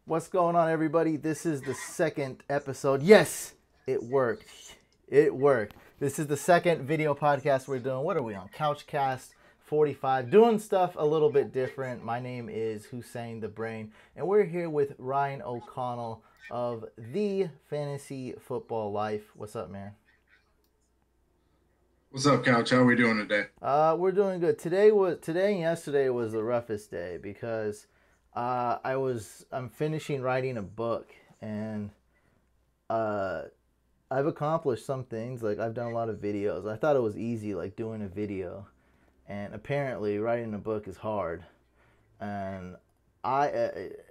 What's going on, everybody? This is the second episode. Yes, it worked. It worked. This is the second video podcast we're doing. What are we on? Couchcast 45. Doing stuff a little bit different. My name is Hussein the Brain, and we're here with Ryan O'Connell of The Fantasy Football Life. What's up, man? What's up, Couch? How are we doing today? We're doing good. Today and yesterday was the roughest day because I'm finishing writing a book, and uh I've accomplished some things. Like, I've done a lot of videos. I thought it was easy, like doing a video, and apparently writing a book is hard. And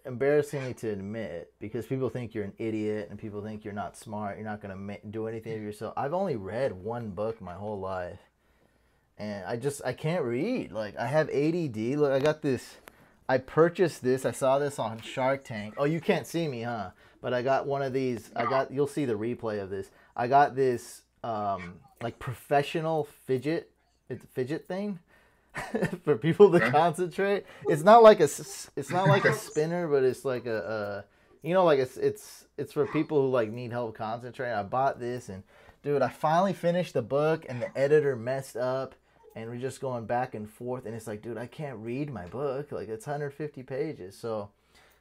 embarrassingly to admit, because people think you're an idiot and people think you're not smart, you're not gonna do anything of yourself. I've only read one book my whole life, and I can't read. Like, I have ADD. Look, I got this. I purchased this. I saw this on Shark Tank. Oh, you can't see me, huh? But I got one of these. You'll see the replay of this. I got this like professional fidget thing for people to Okay. concentrate. It's not like a spinner, but it's like like it's for people who like need help concentrating. I bought this, and dude, I finally finished the book, and the editor messed up, and we're just going back and forth, and it's like, dude, I can't read my book. Like, it's 150 pages. So,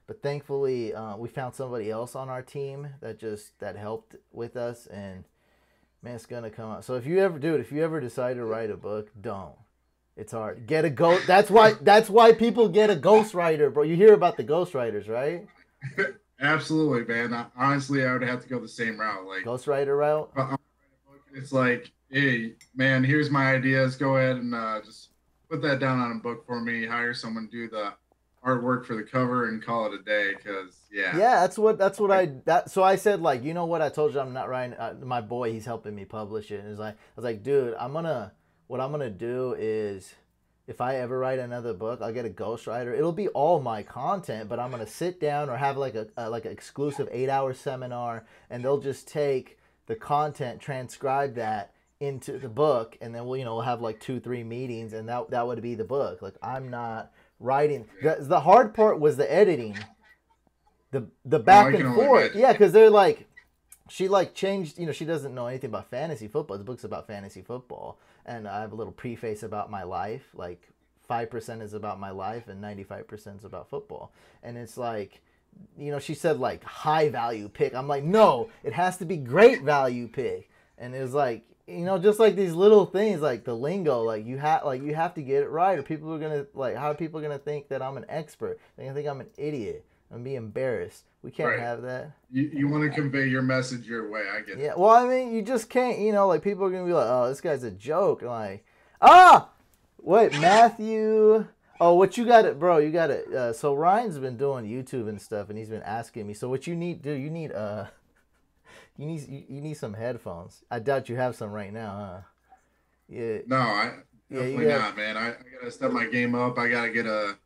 but thankfully, we found somebody else on our team that helped with us, and man, it's gonna come out. So if you ever decide to write a book, don't. It's hard. Get a ghost. That's why people get a ghostwriter, bro. You hear about the ghostwriters, right? Absolutely, man. Honestly, I would have to go the same route. Like, Ghostwriter route. I'm writing a book, it's like, hey, man, here's my ideas. Go ahead and just put that down on a book for me. Hire someone to do the artwork for the cover and call it a day. Because, yeah, Yeah, that's what I, so I said, like, you know what, I told you I'm not writing. My boy, he's helping me publish it, and it's like, I was like, dude, what I'm gonna do is, if I ever write another book, I'll get a ghostwriter. It'll be all my content, but I'm gonna sit down or have like like an exclusive 8 hour seminar, and they'll just take the content, transcribe that into the book, and then we'll have like 2 3 meetings, and that would be the book. Like, I'm not writing. The hard part was the editing, the oh, back I can and only forth. imagine. Yeah, because they're like, she like changed. She doesn't know anything about fantasy football. The book's about fantasy football, and I have a little preface about my life. Like, 5% is about my life, and 95% is about football. And it's like, she said like high value pick. I'm like, no, it has to be great value pick. And it was like, just like these little things, like the lingo, like you have to get it right, or people are gonna, like, how are people gonna think that I'm an expert? They're gonna think I'm an idiot. I'm gonna be embarrassed. We can't Right. have that. You want to convey your message your way. I get Yeah, that. well, I mean, you just can't, like, people are gonna be like, oh, this guy's a joke. Like, ah, wait, Matthew. Oh, what you got it, bro? You got it. So Ryan's been doing YouTube and stuff, and he's been asking me. So what you need, dude? You need some headphones. I doubt you have some right now, huh? Yeah, No, I yeah. definitely not, man. I got to step my game up. I got to get a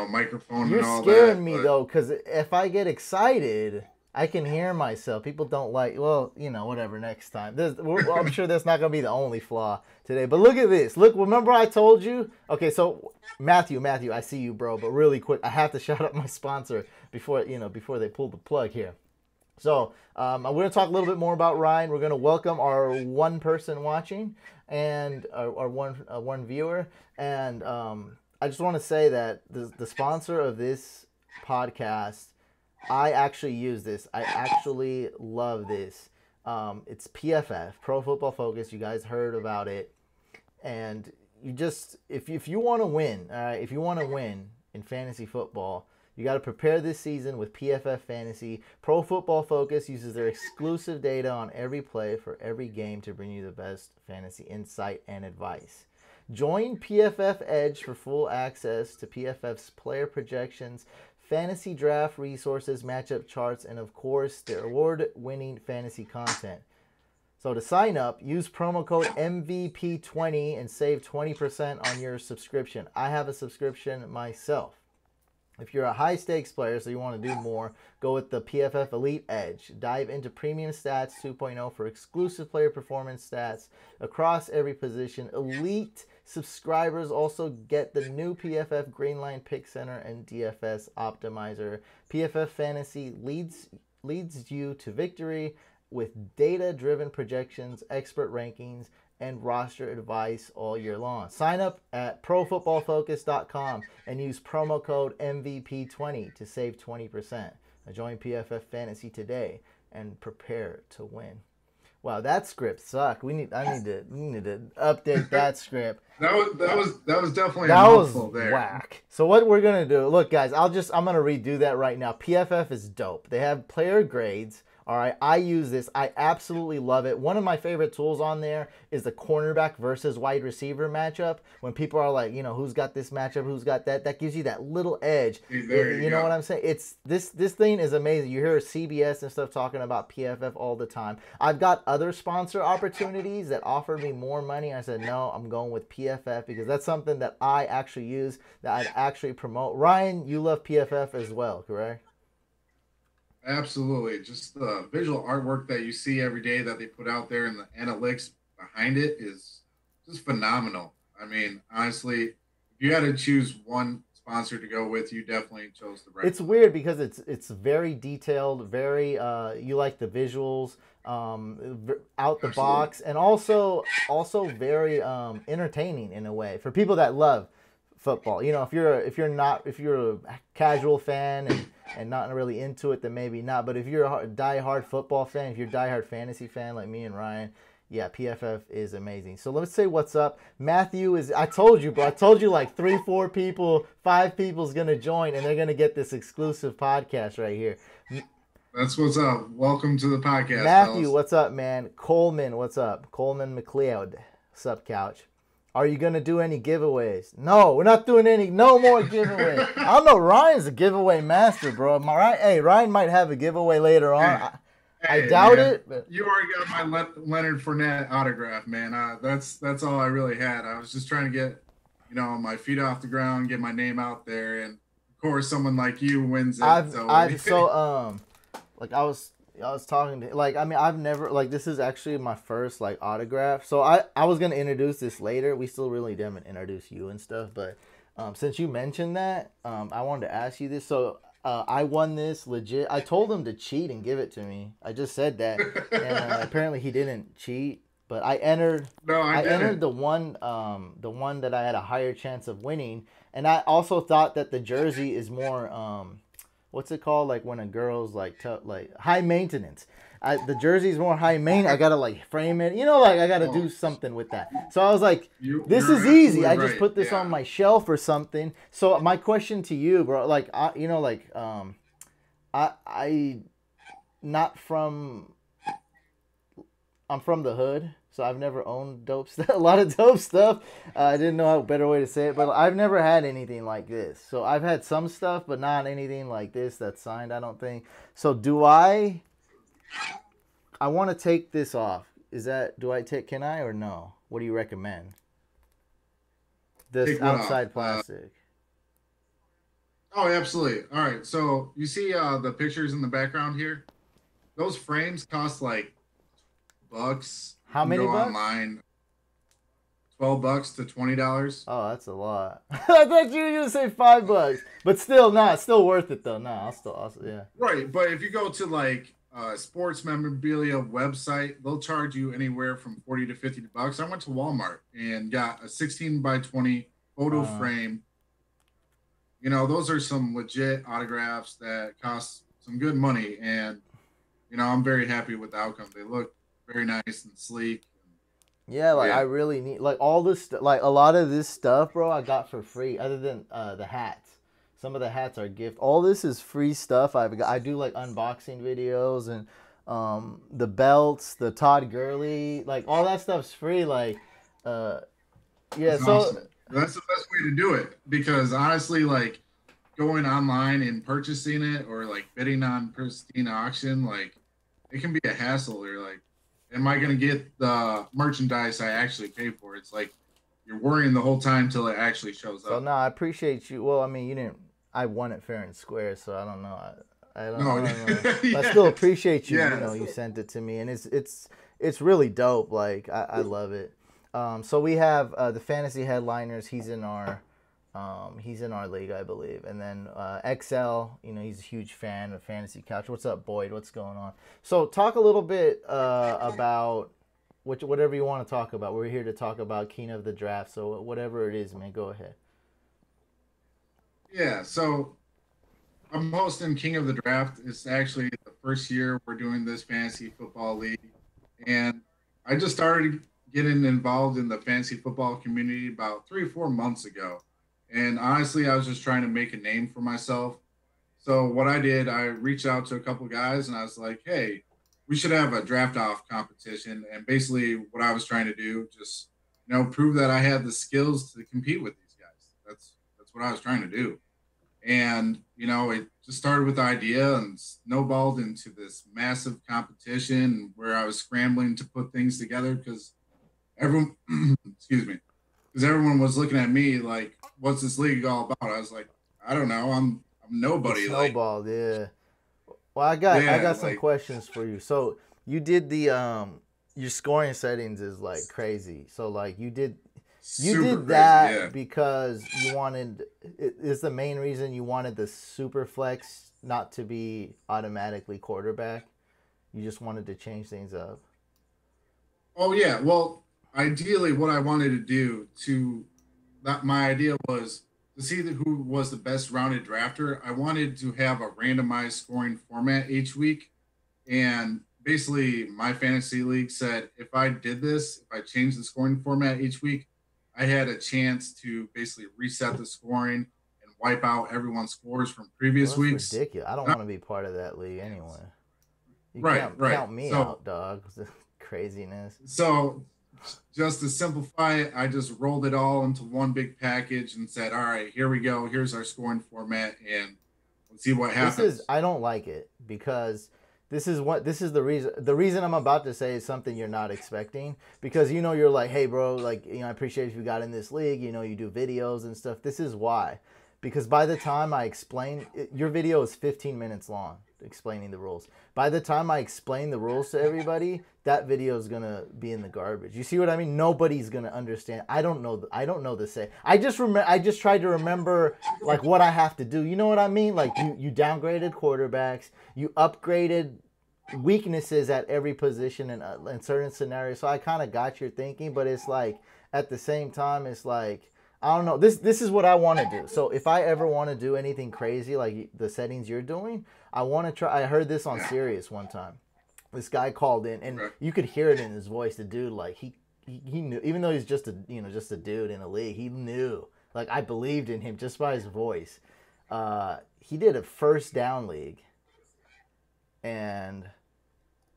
microphone You're and all scaring that. me But though, because if I get excited, I can hear myself. People don't like. Well, whatever. Next time, I'm sure that's not gonna be the only flaw today. But look at this. Look, remember I told you? Okay, so Matthew, I see you, bro. But really quick, I have to shout out my sponsor before they pull the plug here. So we're going to talk a little bit more about Ryan. We're going to welcome our one person watching, and our one viewer. And I just want to say that the sponsor of this podcast, I actually use this. I actually love this. It's PFF, Pro Football Focus. You guys heard about it, and you just, if you want to win, all right, if you want to win in fantasy football, you got to prepare this season with PFF Fantasy. Pro Football Focus uses their exclusive data on every play for every game to bring you the best fantasy insight and advice. Join PFF Edge for full access to PFF's player projections, fantasy draft resources, matchup charts, and of course, their award-winning fantasy content. So to sign up, use promo code MVP20 and save 20% on your subscription. I have a subscription myself. If you're a high stakes player, so you want to do more, go with the PFF Elite Edge. Dive into Premium Stats 2.0 for exclusive player performance stats across every position, elite subscribers also get the new PFF Greenline Pick Center and DFS Optimizer. PFF Fantasy leads you to victory with data-driven projections, expert rankings, and roster advice all year long. Sign up at profootballfocus.com and use promo code MVP20 to save 20%. Join PFF Fantasy today and prepare to win. Wow, that script sucked. We need to update that script. That was definitely a mouthful there. Whack. So what we're gonna do? Look, guys, I'm gonna redo that right now. PFF is dope. They have player grades. All right, I use this. I absolutely love it. One of my favorite tools on there is the cornerback versus wide receiver matchup. When people are like, who's got this matchup, who's got that, that gives you that little edge. You know what I'm saying? It's this thing is amazing. You hear CBS and stuff talking about PFF all the time. I've got other sponsor opportunities that offer me more money. I said, no, I'm going with PFF because that's something that I actually use, that I'd actually promote. Ryan, you love PFF as well, correct? Absolutely. Just the visual artwork that you see every day that they put out there and the analytics behind it is just phenomenal. I mean, honestly, if you had to choose one sponsor to go with, you definitely chose the right It's one. weird because it's very detailed, very you like the visuals, out the box, and also very entertaining in a way for people that love football. If you're a casual fan and not really into it, then maybe not. But if you're a diehard football fan, if you're a diehard fantasy fan like me and Ryan, yeah, PFF is amazing. So let's say what's up. Matthew is, I told you, bro. I told you like 3, 4 people, 5 people's going to join, and they're going to get this exclusive podcast right here. That's what's up. Welcome to the podcast, Matthew, fellas. what's up, man? Coleman, what's up? Coleman McLeod, sup, couch. Are you going to do any giveaways? No, we're not doing no more giveaways. I don't know. Ryan's a giveaway master, bro. Ryan might have a giveaway later on. I doubt it. But... You already got my Leonard Fournette autograph, man. That's all I really had. I was just trying to get, my feet off the ground, get my name out there, and of course, someone like you wins it. I was talking to, I've never, this is actually my first, autograph. So I was going to introduce this later. We still really didn't introduce you and stuff. But since you mentioned that, I wanted to ask you this. So I won this legit. I told him to cheat and give it to me. I just said that. And apparently he didn't cheat. But I entered the one that I had a higher chance of winning. And I also thought that the jersey is more... what's it called? Like when a girl's high maintenance. The jersey's more high maintenance. I gotta frame it. I gotta do something with that. So I was like, this is easy. I just put this on my shelf or something. So my question to you, bro, I'm from the hood. So I've never owned dope stuff, a lot of dope stuff. I didn't know a better way to say it, but I've never had anything like this. So I've had some stuff, but not anything like this that's signed, I don't think. So I want to take this off. Can I or no? What do you recommend? This outside plastic. Oh, absolutely. All right. So you see the pictures in the background here? Those frames cost $bucks. How many bucks? Online. $12 to $20. Oh, that's a lot. I thought you were gonna say $5, but still, it's still worth it though. Yeah. Right, but if you go to sports memorabilia website, they'll charge you anywhere from $40 to $50. I went to Walmart and got a 16 by 20 photo frame. Those are some legit autographs that cost some good money, and I'm very happy with the outcome. They look very nice and sleek. Yeah, I really need all this a lot of this stuff, bro. I got for free, other than the hats. Some of the hats are gift. All this is free stuff. I do unboxing videos and the belts, the Todd Gurley, all that stuff's free. Yeah, that's so awesome. That's the best way to do it, because honestly, going online and purchasing it or bidding on pristine auction, it can be a hassle. You're am I going to get the merchandise I actually paid for? It's you're worrying the whole time till it actually shows up. So no, I appreciate you. Well, I mean, you didn't. I won it fair and square, so I don't know. I don't know. Yeah. I still appreciate you. Yeah. You sent it to me, and it's really dope. I love it. So we have the fantasy headliners. He's in our league, I believe. And then XL, he's a huge fan of Fantasy Couch. What's up, Boyd? What's going on? So talk a little bit about whatever you want to talk about. We're here to talk about King of the Draft. So whatever it is, man, go ahead. Yeah, so I'm hosting King of the Draft. It's actually the first year we're doing this fantasy football league. And I just started getting involved in the fantasy football community about 3 or 4 months ago. And honestly, I was just trying to make a name for myself. So what I did, I reached out to a couple guys and I was like, hey, we should have a draft off competition. And basically what I was trying to do, just prove that I had the skills to compete with these guys. That's what I was trying to do. And it just started with the idea and snowballed into this massive competition where I was scrambling to put things together because everyone excuse me, because everyone was looking at me like, what's this league all about? I was like, I don't know, I'm nobody. Snowballed, like, yeah. Well, I got some like questions for you. So you did the your scoring settings is like crazy. So like you did crazy, that yeah. because you wanted, is the main reason you wanted the super flex not to be automatically quarterback? You just wanted to change things up. Oh yeah, well, ideally what I wanted to do to that my idea was to see who was the best rounded drafter. I wanted to have a randomized scoring format each week. And basically, my fantasy league said if I did this, if I changed the scoring format each week, I had a chance to basically reset the scoring and wipe out everyone's scores from Well, previous that's weeks. ridiculous. I don't want to be part of that league anyway. You Right, can't right. count me So, out, dog. Craziness. so just to simplify it, I just rolled it all into one big package and said, "All right, here we go. Here's our scoring format, and let's see what happens." I don't like it because this is the reason I'm about to say is something you're not expecting, because you're like, hey bro, like, I appreciate if you got in this league, you do videos and stuff. This is why, because by the time I explain your video is 15 minutes long explaining the rules. By the time I explain the rules to everybody, that video is gonna be in the garbage. You see what I mean? Nobody's gonna understand. I don't know the say. I just tried to remember like what I have to do. You know what I mean? Like you downgraded quarterbacks, you upgraded weaknesses at every position in certain scenarios. So I kind of got your thinking, but it's like at the same time, it's like, I don't know. This is what I want to do. So if I ever want to do anything crazy like the settings you're doing, I want to try. I heard this on Sirius one time. This guy called in, and you could hear it in his voice. The dude, like he knew, even though he's just a dude in a league, he knew. Like I believed in him just by his voice. He did a first down league, and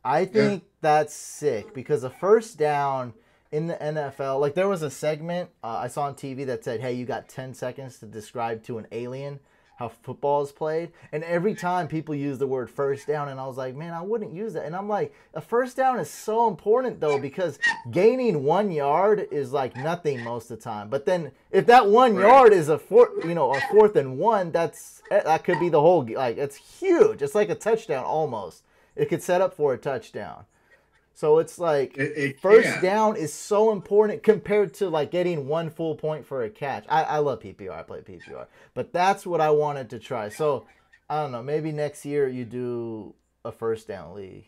I Yeah. think that's sick because a first down in the NFL, like there was a segment I saw on TV that said, "Hey, you got 10 seconds to describe to an alien how football is played." And every time people use the word first down, and I was like, man, I wouldn't use that. And I'm like, a first down is so important though, because gaining 1 yard is like nothing most of the time. But then if that 1 yard is a fourth and one, that could be the whole, like, it's huge. It's like a touchdown almost. It could set up for a touchdown. So it's like It first can. down is so important compared to like getting one full point for a catch. I love PPR. I play PPR. But that's what I wanted to try. So I don't know. Maybe next year you do a first down league.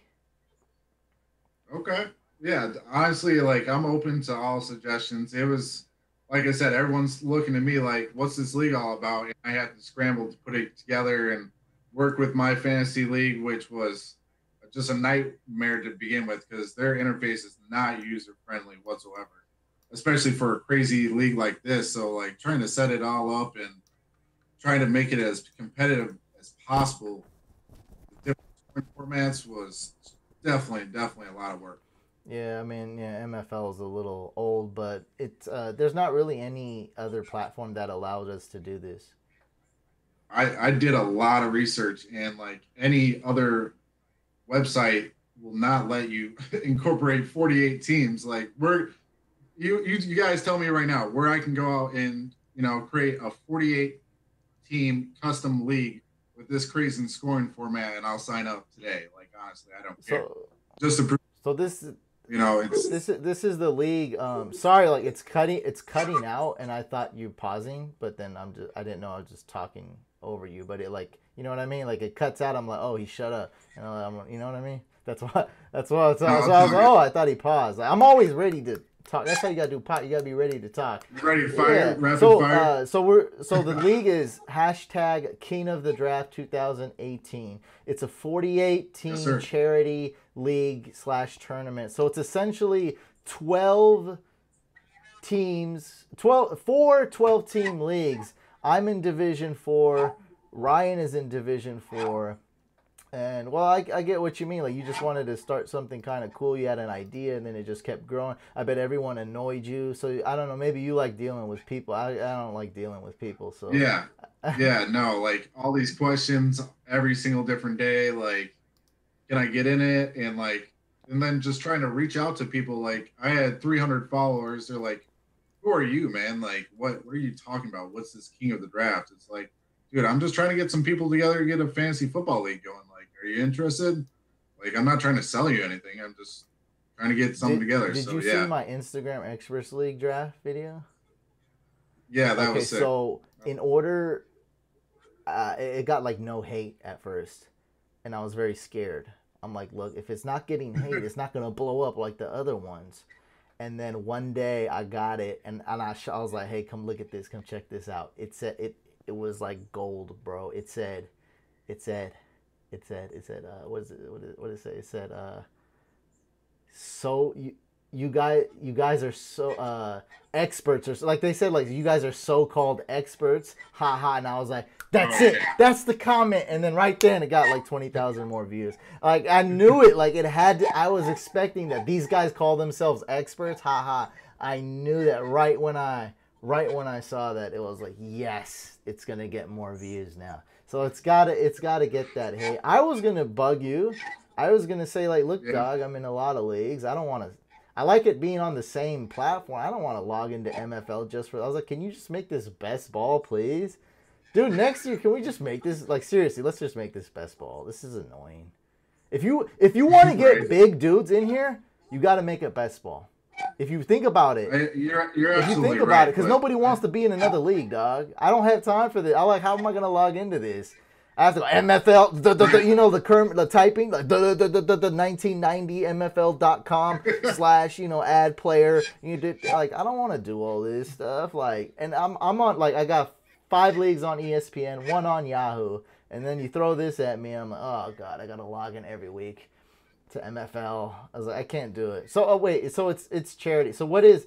Okay. Yeah. Honestly, like I'm open to all suggestions. It was like I said, everyone's looking at me like, what's this league all about? And I had to scramble to put it together and work with my fantasy league, which was just a nightmare to begin with because their interface is not user friendly whatsoever, especially for a crazy league like this. So like trying to set it all up and trying to make it as competitive as possible, the different formats was definitely a lot of work. Yeah, I mean, yeah, MFL is a little old, but it's there's not really any other platform that allows us to do this. I did a lot of research and like any other website will not let you incorporate 48 teams. Like we're you guys tell me right now where I can go out and create a 48 team custom league with this crazy scoring format and I'll sign up today. Like honestly, I don't care. So Just to prove so this it's This is the league. Sorry, like it's cutting out, and I thought you pausing, but then I didn't know I was just talking over you. But it like you know what I mean? Like it cuts out. I'm like, oh, he shut up. And you know what I mean? That's why. So I was like, oh, I thought he paused. Like, I'm always ready to talk. That's how you gotta do pot. You gotta be ready to talk. ready to fire, Yeah. rapid So fire. so the league is hashtag King of the Draft 2018. It's a 48 Yes, team sir. charity league / tournament. So it's essentially 12 teams, 12 team leagues. I'm in Division 4. Ryan is in Division 4. And well, I get what you mean. Like you just wanted to start something kind of cool. You had an idea, and then it just kept growing. I bet everyone annoyed you. So I don't know. Maybe you like dealing with people. I don't like dealing with people. So Yeah, yeah, no, like all these questions every single different day. Like, can I get in it? And then just trying to reach out to people. Like, I had 300 followers. They're like, "Who are you, man? Like, what are you talking about? What's this king of the draft?" It's like, dude, I'm just trying to get some people together to get a fantasy football league going. Like, are you interested? Like, I'm not trying to sell you anything. I'm just trying to get something did together. did So you see yeah, my Instagram Experts League draft video? yeah, that Okay, was sick. so in order, it got like no hate at first, and I was very scared. I'm like, look, if it's not getting hate, it's not gonna blow up like the other ones. And then one day I got it, and I was like, hey, come look at this, come check this out. It was like gold, bro. It said what is it? What did it say? It said so you guys are so experts, or like they said, like you guys are so-called experts, haha. And I was like, that's it, Okay. that's the comment. And then right then it got like 20,000 more views. Like I knew it, like it had to. I was expecting that these guys call themselves experts, haha. I knew that right when I saw that. It was like, yes, it's gonna get more views now. So it's gotta get that. Hey, I was gonna bug you. I was gonna say, like, look, Yeah. dog, I'm in a lot of leagues. I don't want to. I like it being on the same platform. I don't want to log into MFL just for. I was like, can you just make this best ball, please, dude? Next year, can we just make this, like, seriously? Let's just make this best ball. This is annoying. If you want to get Right. big dudes in here, you got to make it best ball. If you think about it, You're if you absolutely think about it, right. because But nobody wants to be in another league, dog. I don't have time for this. I like, how am I gonna log into this? I have to go MFL, right. the current, the typing, like the 1990 MFL.com / ad player. You did, like, I don't want to do all this stuff. Like, and I'm on, like, I got 5 leagues on ESPN, one on Yahoo, and then you throw this at me. I'm like, oh god, I gotta log in every week to MFL. I was like, I can't do it. So, oh wait, so it's charity. So what is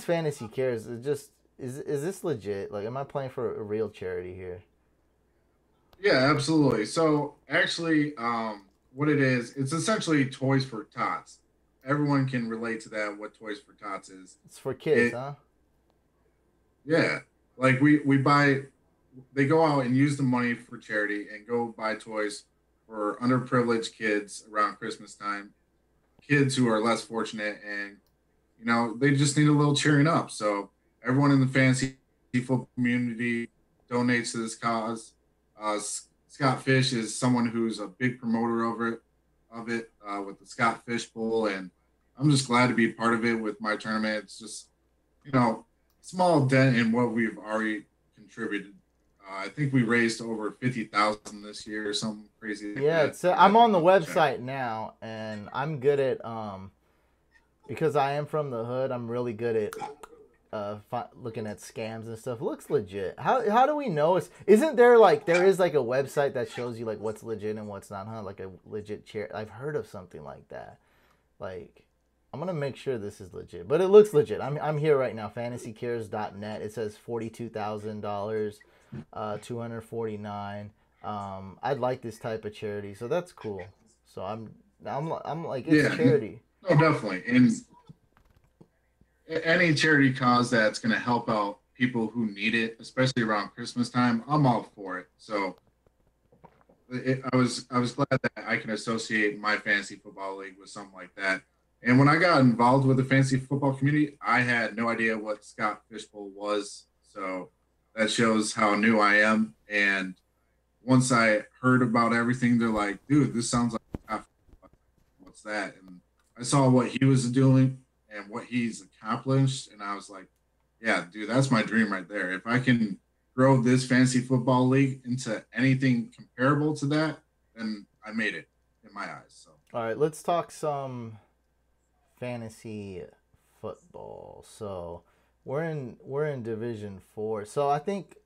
Fantasy Cares? Is just is this legit? Like, am I playing for a real charity here? Yeah, absolutely. So actually, what it is, it's essentially Toys for Tots. Everyone can relate to that. What Toys for Tots is? It's for kids, It huh? Yeah, like we buy. They go out and use the money for charity and go buy toys for underprivileged kids around Christmas time. Kids who are less fortunate, and they just need a little cheering up. So everyone in the fantasy football community donates to this cause. Scott Fish is someone who's a big promoter of it with the Scott Fish Bowl, and I'm just glad to be part of it with my tournament. It's just you know small dent in what we've already contributed. I think we raised over 50,000 this year or something crazy like Yeah, that. it's I'd I'm have to on the double check. website now, and I'm good at because I am from the hood. I'm really good at looking at scams and stuff. It looks legit. How do we know? Isn't there, like, there is like a website that shows you like what's legit and what's not, huh? Like a legit chair. I've heard of something like that. Like, I'm gonna make sure this is legit, but it looks legit. I'm here right now. FantasyCares.net. It says $42,000, 249. I'd like this type of charity, so that's cool. So I'm like, it's Yeah, charity. no, definitely. And any charity cause that's going to help out people who need it, especially around Christmas time, I'm all for it. So I was glad that I can associate my fantasy football league with something like that. And when I got involved with the fantasy football community, I had no idea what Scott Fishbowl was. So that shows how new I am. And once I heard about everything, they're like, "Dude, this sounds like what's that?" And I saw what he was doing and what he's accomplished, and I was like, yeah, dude, that's my dream right there. If I can grow this fantasy football league into anything comparable to that, then I made it in my eyes. So All right, let's talk some fantasy football. So we're in Division 4. So I think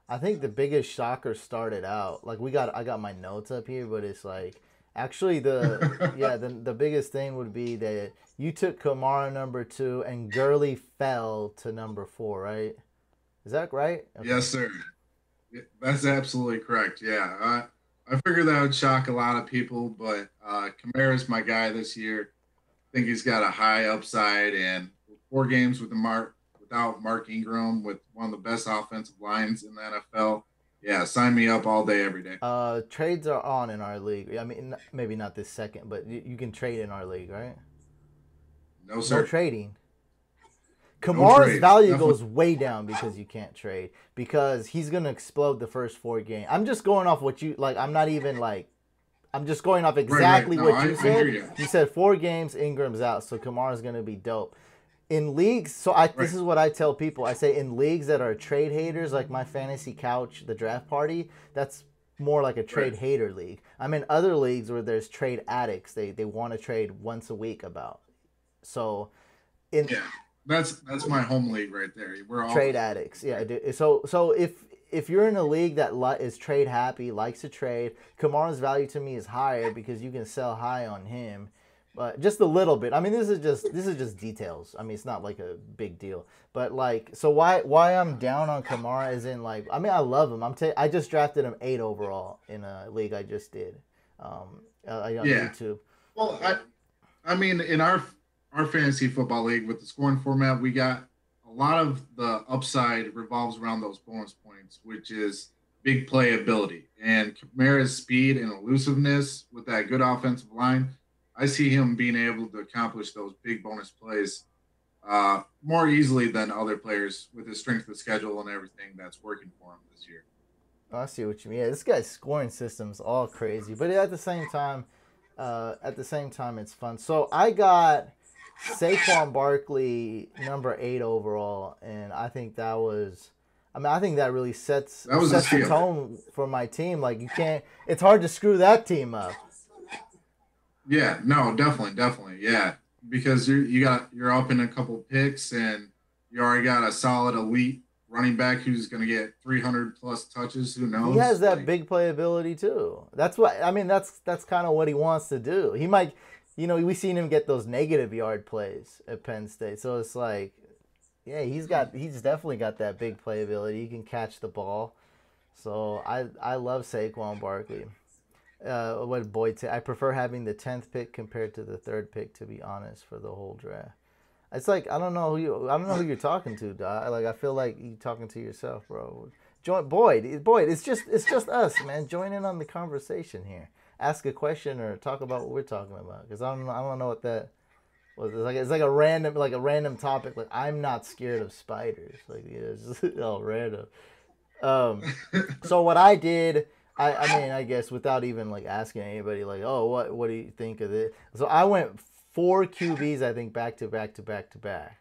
the biggest shocker started out like I got my notes up here, but it's like actually the biggest thing would be that you took Kamara number 2 and Gurley fell to number 4, right? Is that right? Okay. yes, sir. That's absolutely correct. Yeah, I figured that would shock a lot of people, but Kamara's my guy this year. I think he's got a high upside, and 4 games without Mark Ingram with one of the best offensive lines in the NFL. Yeah, sign me up all day, every day. Trades are on in our league. I mean, maybe not this second, but you can trade in our league, right? No, No sir. trading. No Kamara's trades. value Definitely goes way down because you can't trade because he's gonna explode the first 4 games. I'm just going off what you like. I'm not even like. I'm just going off right, right. exactly No, what I you hear said. you. You said 4 games, Ingram's out, so Kamara's gonna be dope. In leagues, Right. this is what I tell people. I say in leagues that are trade haters, like my fantasy couch, the draft party. That's more like a Right. trade hater league. I'm in other leagues where there's trade addicts. They want to trade once a week about. So in Yeah. That's my home league right there. We're all the trade same. addicts. Yeah. Right. So if you're in a league that is trade happy, likes to trade, Kamara's value to me is higher because you can sell high on him, but just a little bit. I mean, this is just details. I mean, it's not like a big deal. But like, so why I'm down on Kamara is in like, I mean, I love him. I just drafted him 8 overall in a league I just did, on Yeah. YouTube. Well, I mean, in our fantasy football league with the scoring format, we got a lot of the upside revolves around those bonus points, which is big playability and Kamara's speed and elusiveness with that good offensive line. I see him being able to accomplish those big bonus plays more easily than other players with his strength of schedule and everything that's working for him this year. Oh, I see what you mean. Yeah, this guy's scoring system's all crazy, but at the same time, it's fun. So I got Saquon Barkley number 8 overall, and I think that was. I mean, I think that really sets That was a sets the steal. tone for my team. Like you can't. It's hard to screw that team up. Yeah, no, definitely, definitely, yeah, because you're up in a couple picks and you already got a solid elite running back who's going to get 300 plus touches. Who He has knows? that Like, big playability too. That's what I mean. That's kind of what he wants to do. He might, we seen him get those negative yard plays at Penn State. So it's like, yeah, he's definitely got that big playability. He can catch the ball. So I love Saquon Barkley. What Boyd said, I prefer having the 10th pick compared to the third pick, to be honest, for the whole draft. It's like I don't know who you're talking to, Dog. Like I feel like you talking to yourself, bro. Join Boyd. It's just us, man. Join in on the conversation here. Ask a question or talk about what we're talking about. Because I don't know what that was. It's like a random topic. Like I'm not scared of spiders. Like yeah, it's just all random. Um, so what I did, I mean, I guess without even like asking anybody, like, oh, what do you think of it? So I went 4 QBs, I think, back to back to back to back.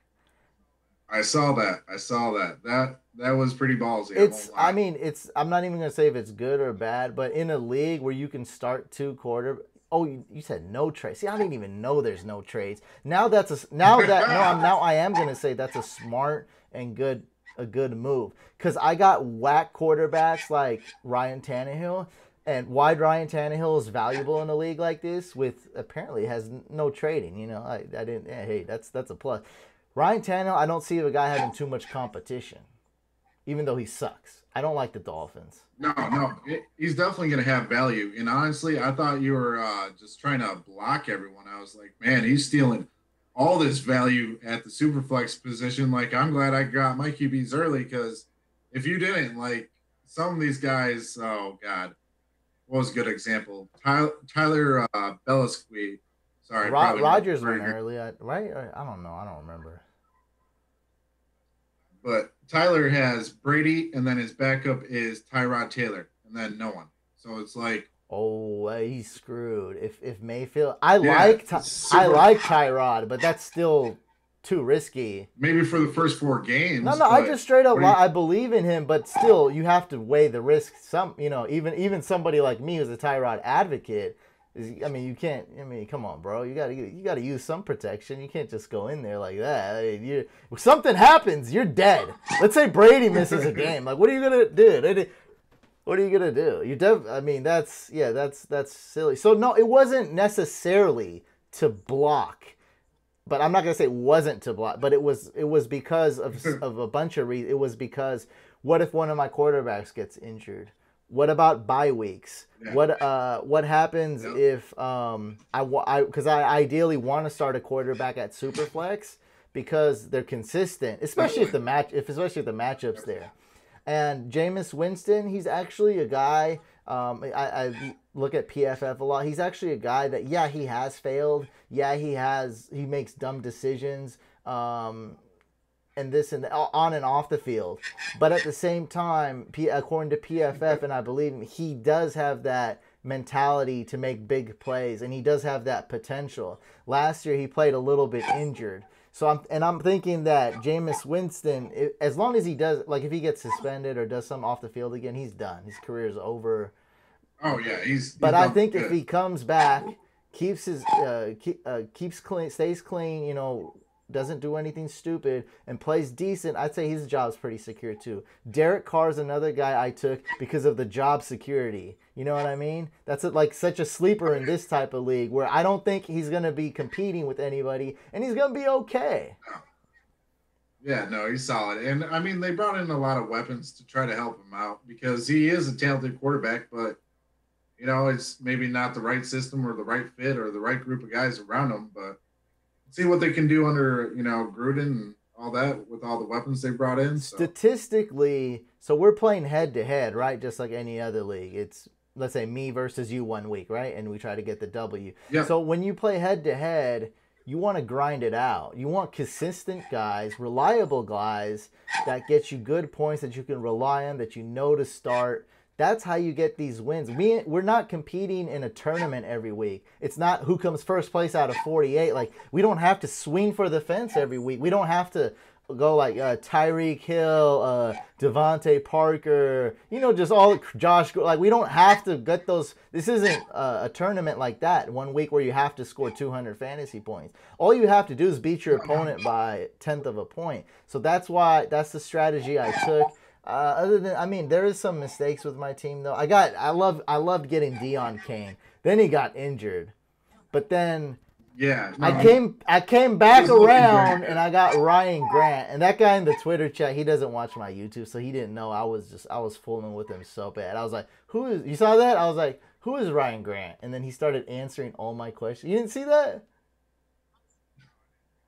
I saw that. I saw that. That was pretty ballsy. I won't I lie. mean, I'm not even gonna say if it's good or bad, but in a league where you can start 2 quarter. Oh, you said no trades. See, I didn't even know there's no trades. Now I am gonna say that's a smart and good move because I got whack quarterbacks like Ryan Tannehill, and why Ryan Tannehill is valuable in a league like this with apparently has no trading. I didn't. Yeah, hey, that's a plus. Ryan Tannehill, I don't see a guy having too much competition, even though he sucks. I don't like the Dolphins. No, no, he's definitely going to have value. And honestly, I thought you were just trying to block everyone. I was like, man, he's stealing all this value at the superflex position. Like, I'm glad I got my QBs early because if you didn't, like, some of these guys, oh God, what was a good example? Tyler Bellisque. Sorry, probably not Rogers very went good, early, right? I don't know. I don't remember. but Tyler has Brady, and then his backup is Tyrod Taylor, and then no one. So it's like Oh, he's screwed. If Mayfield, I Yeah, like it's I super. like Tyrod, but that's still too risky. Maybe for the first four No, games, no, I but just straight up what do you? I believe in him, but still, you have to weigh the risk. Even somebody like me who's a Tyrod advocate is. I mean, you can't. I mean, come on, bro. You got to use some protection. You can't just go in there like that. I mean, something happens, you're dead. Let's say Brady misses a game. Like, what are you gonna do? What are you gonna do? I mean, that's silly. So no, it wasn't necessarily to block, but I'm not gonna say it wasn't to block, but it was because of a bunch of reasons. It was because what if one of my quarterbacks gets injured? What about bye weeks? Yeah, What happens yep, if because I ideally want to start a quarterback at Superflex because they're consistent, especially definitely. if the matchup's there. And Jameis Winston, he's actually a guy. I look at PFF a lot. He's actually a guy that, yeah, he has failed. Yeah, he makes dumb decisions. And this and on and off the field. But at the same time, according to PFF, and I believe him, he does have that mentality to make big plays, and he does have that potential. Last year, he played a little bit injured. So I'm thinking that Jameis Winston, as long as he does, like if he gets suspended or does something off the field again, he's done. His career is over. Oh yeah, But he's I done for think if good. he comes back, keeps clean, stays clean, doesn't do anything stupid and plays decent, I'd say his job's pretty secure too. Derek Carr's another guy I took because of the job security. You know what I mean? That's like such a sleeper in this type of league where I don't think he's gonna be competing with anybody, and he's gonna be okay. Yeah, no, he's solid. And I mean, they brought in a lot of weapons to try to help him out because he is a talented quarterback, but it's maybe not the right system or the right fit or the right group of guys around him. But see what they can do under, Gruden and all that with all the weapons they brought in. So, Statistically, so we're playing head to head, right? Just like any other league. It's, let's say, me versus you one week, right? And we try to get the W. yeah, So when you play head to head, you want to grind it out. You want consistent guys, reliable guys that get you good points that you can rely on, that you know to start. That's how you get these wins. We're not competing in a tournament every week. It's not who comes first place out of 48. Like, we don't have to swing for the fence every week. We don't have to go like Tyreek Hill, Devontae Parker, just all Josh. Like, we don't have to get those. This isn't a tournament like that. One week where you have to score 200 fantasy points. All you have to do is beat your opponent by 1/10 of a point. So that's the strategy I took. Other than, I mean, there is some mistakes with my team though. I loved getting Deion Kane. Then he got injured, but then yeah, I no, came he back was looking very around and good. I got Ryan Grant. And that guy in the Twitter chat, he doesn't watch my YouTube, so he didn't know I was fooling with him so bad. I was like, "Who is?" You saw that? I was like, "Who is Ryan Grant?" And then he started answering all my questions. You didn't see that?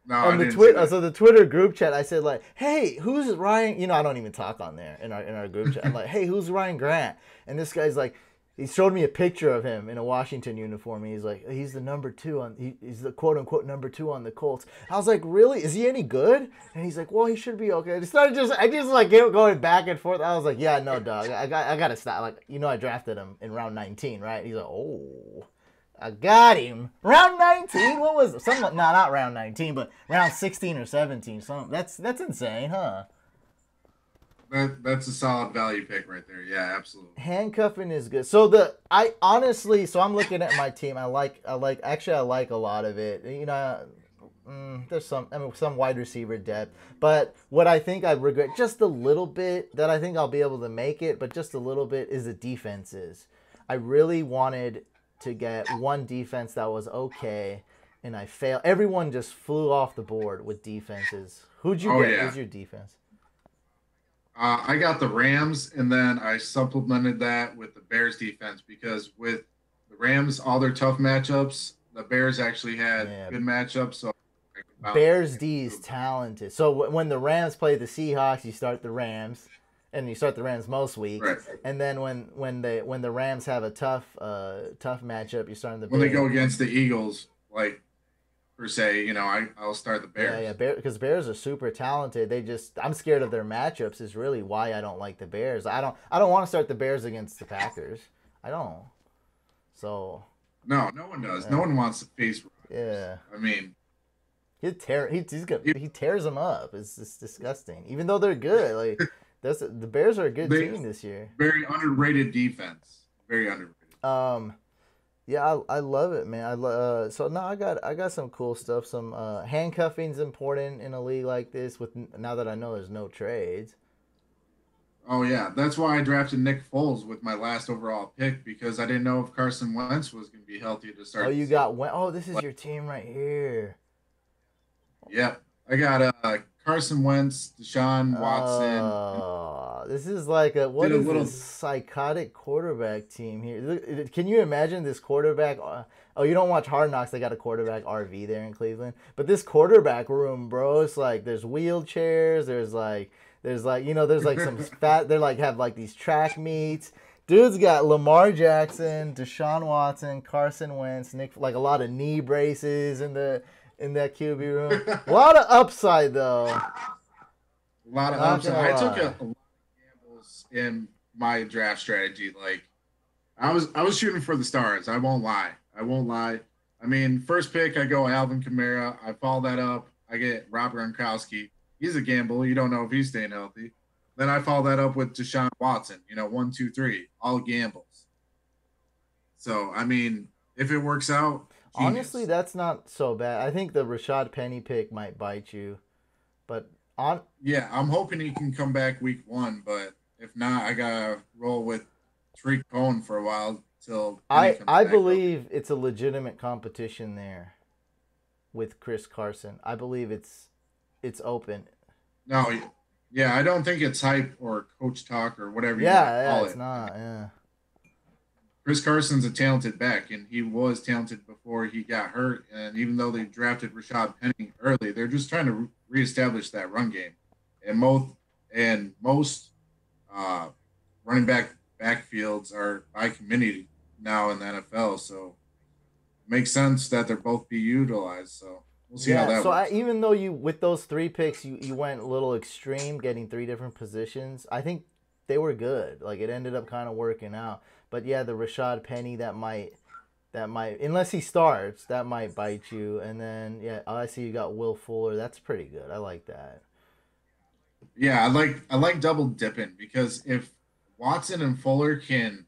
No, On I the didn't see Twitter, that. so the Twitter group chat, I said like, "Hey, who's Ryan?" I don't even talk on there in our group chat. I'm like, "Hey, who's Ryan Grant?" And this guy's like, he showed me a picture of him in a Washington uniform. And he's like, he's the number two he's the quote unquote number two on the Colts. I was like, really? Is he any good? And he's like, well, he should be okay. I just like kept going back and forth. I was like, yeah, no, dog, I gotta stop. Like, I drafted him in round 19, right? He's like, oh. I got him. Round 19? What was it? Some no, not round 19, but round 16 or 17. That's insane, huh? That's a solid value pick right there. Yeah, absolutely. Handcuffing is good. So I honestly, so I'm looking at my team. I like a lot of it. There's some wide receiver depth, but what I think I regret just a little bit, that I think I'll be able to make it, but just a little bit, is the defenses. I really wanted to get one defense that was okay, and I failed. Everyone just flew off the board with defenses. Who'd you Oh get? yeah. Who's your defense? I got the Rams, and then I supplemented that with the Bears defense because with the Rams, all their tough matchups, the Bears actually had Yeah, good matchups, so I could bounce Bears between the D two is of them. talented. So when the Rams play the Seahawks, you start the Rams, and you start the Rams most weeks. Right. And then when the Rams have a tough matchup, you start the When they Bears. go against the Eagles, like per se, I'll start the Yeah, Bears. because Bears are super talented. I'm scared of their matchups. Is really why I don't like the Bears. I don't want to start the Bears against the Packers. I don't. So No, no one does. No one wants to face Rodgers. yeah, I mean, he tears them up. It's just disgusting. Even though they're good, like the Bears are a good they team this year. very underrated defense. Very underrated. Um, yeah, I love it, man. So now I got some cool stuff. Some handcuffing's important in a league like this. With now that I know there's no trades. Oh yeah, that's why I drafted Nick Foles with my last overall pick because I didn't know if Carson Wentz was going to be healthy to Oh, start the you season. got Oh, this is your team right here. Yep, I got Carson Wentz, Deshaun Watson. This is like what Did a is this little. psychotic quarterback team here? Can you imagine this quarterback? Oh, you don't watch Hard Knocks? They got a quarterback RV there in Cleveland, but this quarterback room, bro, it's like there's wheelchairs. There's like there's like some fat. They're like have like these track meets. Dude's got Lamar Jackson, Deshaun Watson, Carson Wentz, like a lot of knee braces in that QB room. A lot of upside though. A lot of Not upside. gonna I took lie. a lot of gambles in my draft strategy. Like I was shooting for the stars. I won't lie. I won't lie. I mean, first pick I go Alvin Kamara. I follow that up. I get Rob Gronkowski. He's a gamble. You don't know if he's staying healthy. Then I follow that up with Deshaun Watson. 1, 2, 3, all gambles. So I mean, if it works out, Honestly, genius. that's not so bad. I think the Rashad Penny pick might bite you, but on Yeah, I'm hoping he can come back week 1, but if not, I gotta roll with Tariq Cohen for a while till Penny I comes I back healthy. believe it's a legitimate competition there with Chris Carson. I believe it's open. No, yeah, I don't think it's hype or coach talk or whatever you want to Yeah, call it's it. I mean, not. Yeah. Chris Carson's a talented back, and he was talented before he got hurt. And even though they drafted Rashad Penny early, they're just trying to reestablish that run game. And most uh, running backfields are by committee now in the NFL, so it makes sense that they're both be utilized. So we'll see how Yeah, that so works out. even though you with those three picks you went a little extreme getting three different positions, I think they were good. Like it ended up kind of working out. But yeah, the Rashad Penny that might unless he starts, that might bite you. And then yeah, I see you got Will Fuller. That's pretty good. I like that. Yeah, I like double dipping because if Watson and Fuller can,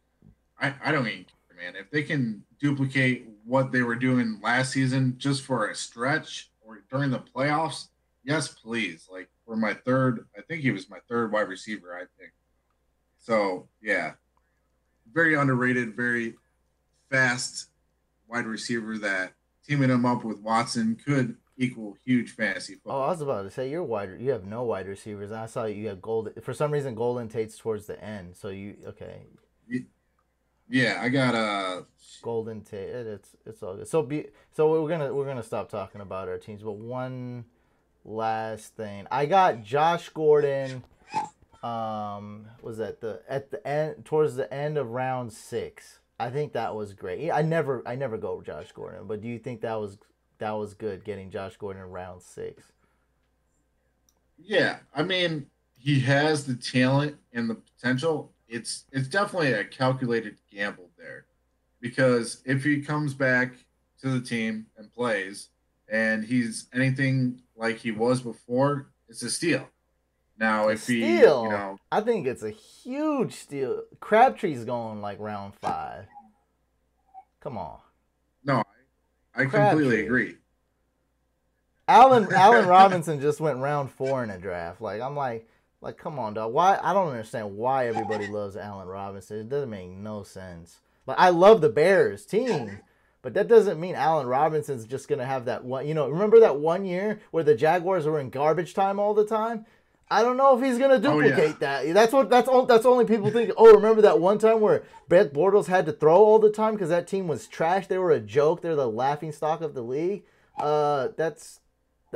I don't even care, man. If they can duplicate what they were doing last season just for a stretch or during the playoffs, yes, please. Like for my third, I think he was my third wide receiver. I think so. Yeah, very underrated, very fast wide receiver that teaming him up with Watson could equal huge fantasy Oh, I football. was about to say you have no wide receivers. I saw you have Golden for some reason Golden Tate's towards the end. So you okay. Yeah, I got Golden Tate. It's all good. So we're gonna stop talking about our teams, but one last thing. I got Josh Gordon. Was that the at the end towards the end of round 6? I think that was great. I never go Josh Gordon, but do you think that was good getting Josh Gordon in round 6? Yeah, I mean, he has the talent and the potential. It's definitely a calculated gamble there because if he comes back to the team and plays and he's anything like he was before, it's a steal. Now, A if he, steal. I think it's a huge steal. Crabtree's going like round 5. Come on, no, I completely Crabtree. agree. Allen Robinson just went round 4 in a draft. Like I'm like come on, dog. Why I don't understand why everybody loves Allen Robinson. It doesn't make no sense. Like I love the Bears team, but that doesn't mean Allen Robinson's just gonna have that one. Remember that one year where the Jaguars were in garbage time all the time? I don't know if he's gonna Oh yeah, duplicate that. That's only people think. Oh, remember that one time where Brett Bortles had to throw all the time because that team was trash. They were a joke. They're the laughing stock of the league. That's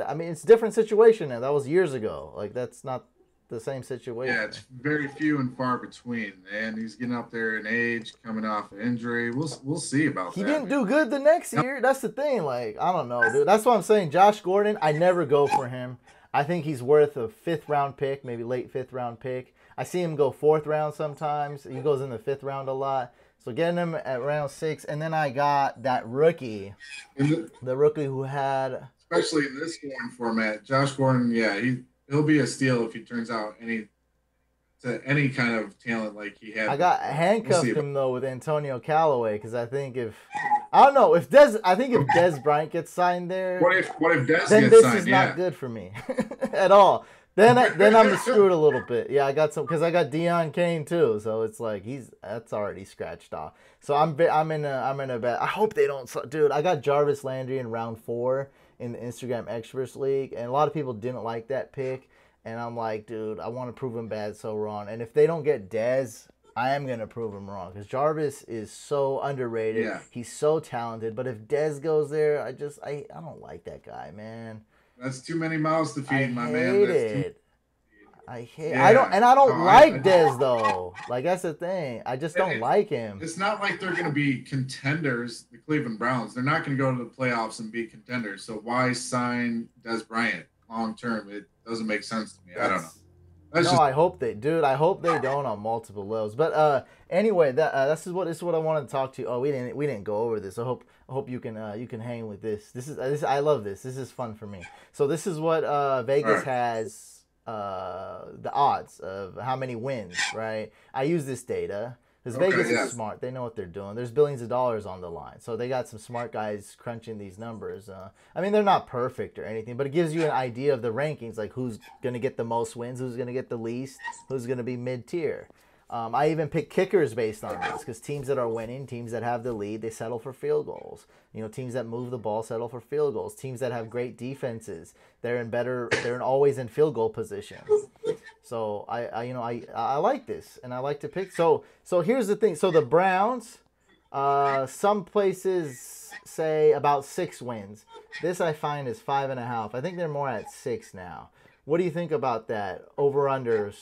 I mean, it's a different situation now. That was years ago. Like that's not the same yeah, situation. it's very few and far between, and he's getting up there in age, coming off an injury. We'll see about He that, didn't man. do good the next year. That's the thing. Like I don't know, dude. That's what I'm saying. Josh Gordon, I never go for him. I think he's worth a fifth round pick, maybe late fifth round pick. I see him go fourth round sometimes. He goes in the fifth round a lot. So getting him at round 6, and then I got that rookie, And the rookie who had. especially in this scoring format, Josh Gordon, yeah, he'll be a steal if he turns out any kind of talent like he I had got before. We'll see handcuffed about him though with Antonio Callaway because I think if I don't know if Des I think if Des Bryant gets signed there, what if Des then gets this signed? is Yeah. not good for me at all. Then I'm screwed a little bit. Yeah, I got some because I got Deion Kane too, so it's like that's already scratched off. So I'm in a bad. I hope they don't, dude. I got Jarvis Landry in round 4 in the Instagram Experts League, and a lot of people didn't like that pick. And I'm like, dude, I want to prove him bad so wrong. And if they don't get Dez, I am gonna prove him wrong because Jarvis is so underrated. Yeah. He's so talented. But if Dez goes there, I don't like that guy, man. That's too many mouths to I feed, my man. hate That's too. it. I hate. Yeah. I don't No, like Dez though. Like that's the thing. I just don't it- like him. it's not like they're going to be contenders, the Cleveland Browns. They're not going to go to the playoffs and be contenders. So why sign Des Bryant long term? It doesn't make sense to me. I don't know. That's No, just I hope they, dude. I hope they don't on multiple levels. But anyway, this is what I wanted to talk to you. Oh, we didn't go over this. I hope you can hang with this. This I love this. This is fun for me. So this is what Vegas right. has the odds of how many wins. Right. I use this data because Okay, Vegas yeah. is smart. They know what they're doing. There's billions of dollars on the line, so they got some smart guys crunching these numbers. I mean, they're not perfect or anything, but it gives you an idea of the rankings, like who's going to get the most wins, who's going to get the least, who's going to be mid-tier. I even pick kickers based on this because teams that are winning, teams that have the lead, they settle for field goals. You know, teams that move the ball settle for field goals. Teams that have great defenses, they're always in field goal position. So I like this, and I like to pick. So here's the thing. So the Browns, some places say about 6 wins. This I find is 5.5. I think they're more at 6 now. What do you think about that? Over unders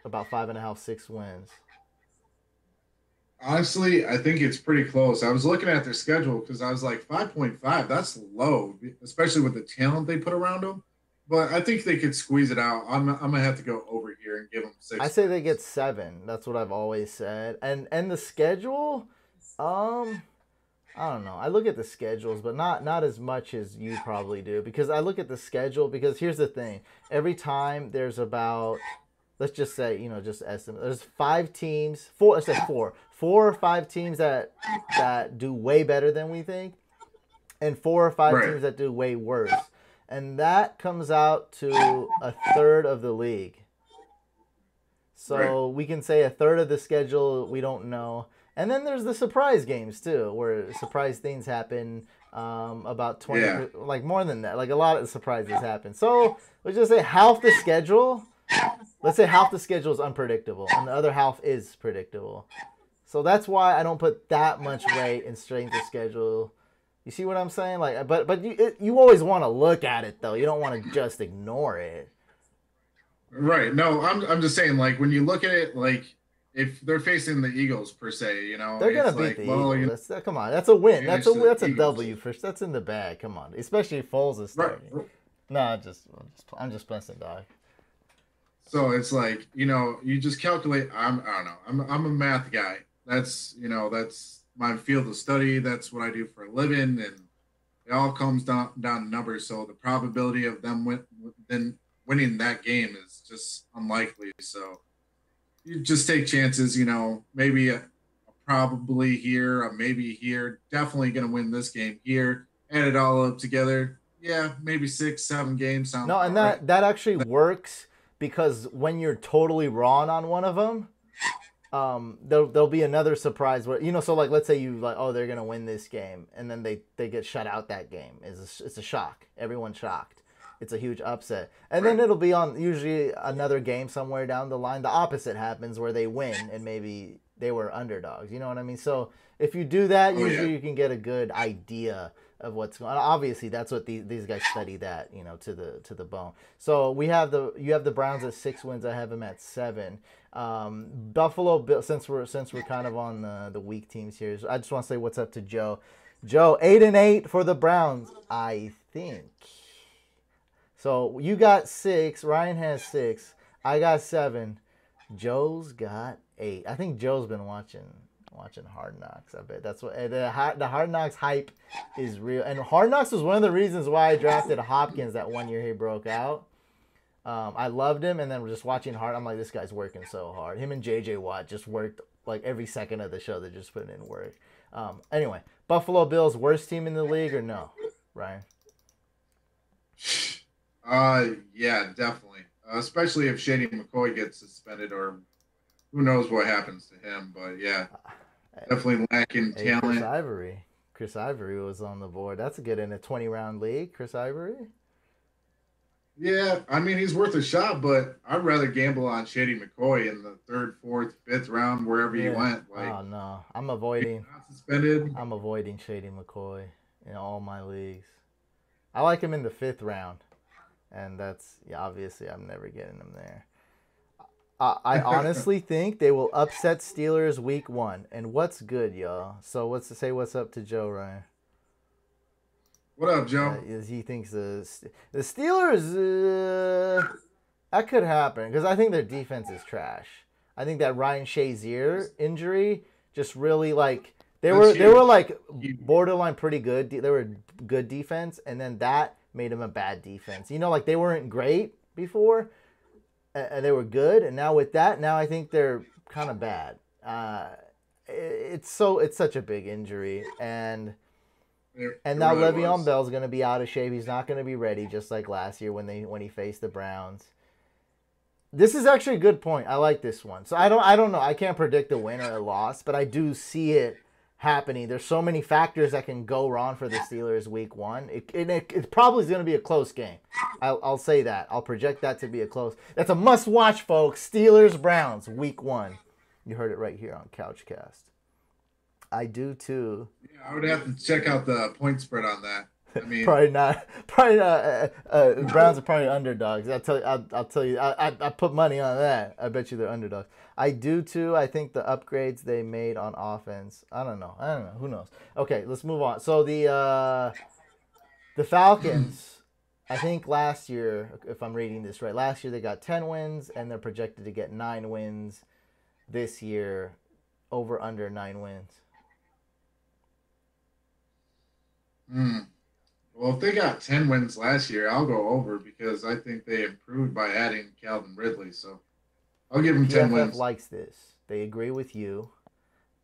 about 5.5, 6 wins. honestly, I think it's pretty close. I was looking at their schedule because I was like 5.5. That's low, especially with the talent they put around them. But I think they could squeeze it out. I'm gonna have to go over here and give them 6 I say they get wins. 7. That's what I've always said. And the schedule, um, I don't know. I look at the schedules, but not as much as you probably do because I look at the schedule because here's the thing. Every time there's about, let's just say, just estimate. There's 5 teams, 4, let's say 4 or 5 teams that do way better than we think, and 4 or 5 Right. teams that do way worse. And that comes out to a third of the league. Right. So we can say a third of the schedule we don't know. And then there's the surprise games too, where surprise things happen. About 20, Yeah. like more than that. Like a lot of surprises happen. So let's just say half the schedule. Let's say half the schedule is unpredictable, and the other half is predictable. So that's why I don't put that much weight in strength of schedule. You see what I'm saying? Like, but you always want to look at it though. You don't want to just ignore it. Right. No, I'm just saying, like, when you look at it, like, if they're facing the Eagles per se, They're gonna it's beat like, the well, Eagles. Come on, that's a win. manage That's the a Eagles. W for that's in the bag. Come on, especially if Foles is Right. starting. No, I'm just messing, dog. So it's like, you just calculate. I don't know. I'm a math guy. That's my field of study. That's what I do for a living, and it all comes down to numbers. So the probability of them then winning that game is just unlikely. So you just take chances. Maybe a probably here, a maybe here. Definitely going to win this game here. Add it all up together. Yeah, maybe 6, 7 games sounds No, and about right. that actually works because when you're totally wrong on one of them, there'll be another surprise where so like let's say you like they're gonna win this game and then they get shut out that game. It's a shock. Everyone's shocked. It's a huge upset, and then Right. it'll be on usually another game somewhere down the line. The opposite happens where they win and maybe they were underdogs. You know what I mean? So if you do that, Oh usually yeah. you can get a good idea of what's going on. Obviously, that's what these guys study that to the bone. So you have the Browns at 6 wins. I have them at 7. Buffalo Bill. Since we're kind of on the weak teams here, I just want to say what's up to Joe. Joe 8-8 for the Browns, I think. So you got 6. Ryan has 6. I got 7. Joe's got 8. I think Joe's been watching. Watching Hard Knocks. I bet that's what the Hard Knocks hype is real. And Hard Knocks was one of the reasons why I drafted Hopkins that 1 year he broke out. I loved him, and then just watching Hard, I'm like, this guy's working so hard. Him and J.J. Watt just worked like every second of the show. They're just putting in work. Anyway, Buffalo Bills, worst team in the league or no, Ryan? Yeah, definitely. Especially if Shady McCoy gets suspended, or who knows what happens to him. But yeah, definitely lacking talent. Chris Ivory was on the board. That's a good in a 20-round league. Chris Ivory. Yeah, I mean, he's worth a shot, but I'd rather gamble on Shady McCoy in the 3rd, 4th, 5th round, wherever he went. Like, oh no, I'm avoiding. Not suspended. I'm avoiding Shady McCoy in all my leagues. I like him in the 5th round, and that's obviously I'm never getting him there. I honestly think they will upset Steelers week 1, and what's good, y'all? So what's up to Joe, Ryan? What up, Joe? He thinks the Steelers, that could happen because I think their defense is trash. I think that Ryan Shazier injury just really like they were like borderline pretty good. They were good defense, and then that made them a bad defense. You know, like they weren't great before, and they were good, and now with that, now I think they're kind of bad. It's such a big injury, and now Le'Veon Bell's going to be out of shape. He's not going to be ready, just like last year when he faced the Browns. This is actually a good point. I like this one. So I don't know. I can't predict a win or a loss, but I do see it happening. There's so many factors that can go wrong for the Steelers week 1. It probably is going to be a close game. I'll say that. I'll project that to be a close. That's a must-watch, folks. Steelers-Browns week 1. You heard it right here on Couchcast. I do too. Yeah, I would have to check out the point spread on that. I mean, probably not. Browns are probably underdogs. I'll tell you. I put money on that. I bet you they're underdogs. I do too. I think the upgrades they made on offense. I don't know. Who knows? Okay, let's move on. So the Falcons. I think last year, if I'm reading this right, last year they got 10 wins and they're projected to get 9 wins this year. Over under 9 wins. Well, if they got 10 wins last year, I'll go over because I think they improved by adding Calvin Ridley. So I'll give them 10 wins. PFF likes this. They agree with you.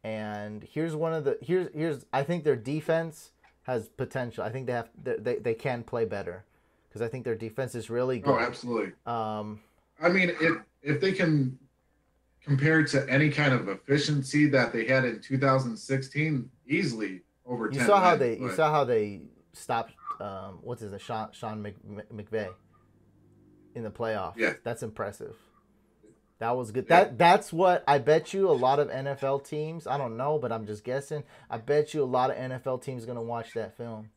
And here's one of the here's I think their defense has potential. I think they can play better because I think their defense is really good. Oh, absolutely. I mean, if they can compare to any kind of efficiency that they had in 2016, easily over 10. You saw how they stopped what's his name, Sean McVay in the playoffs. Yeah, that's impressive. That was good. Yeah. That's what I bet you a lot of NFL teams. I don't know, but I'm just guessing. I bet you a lot of NFL teams are gonna watch that film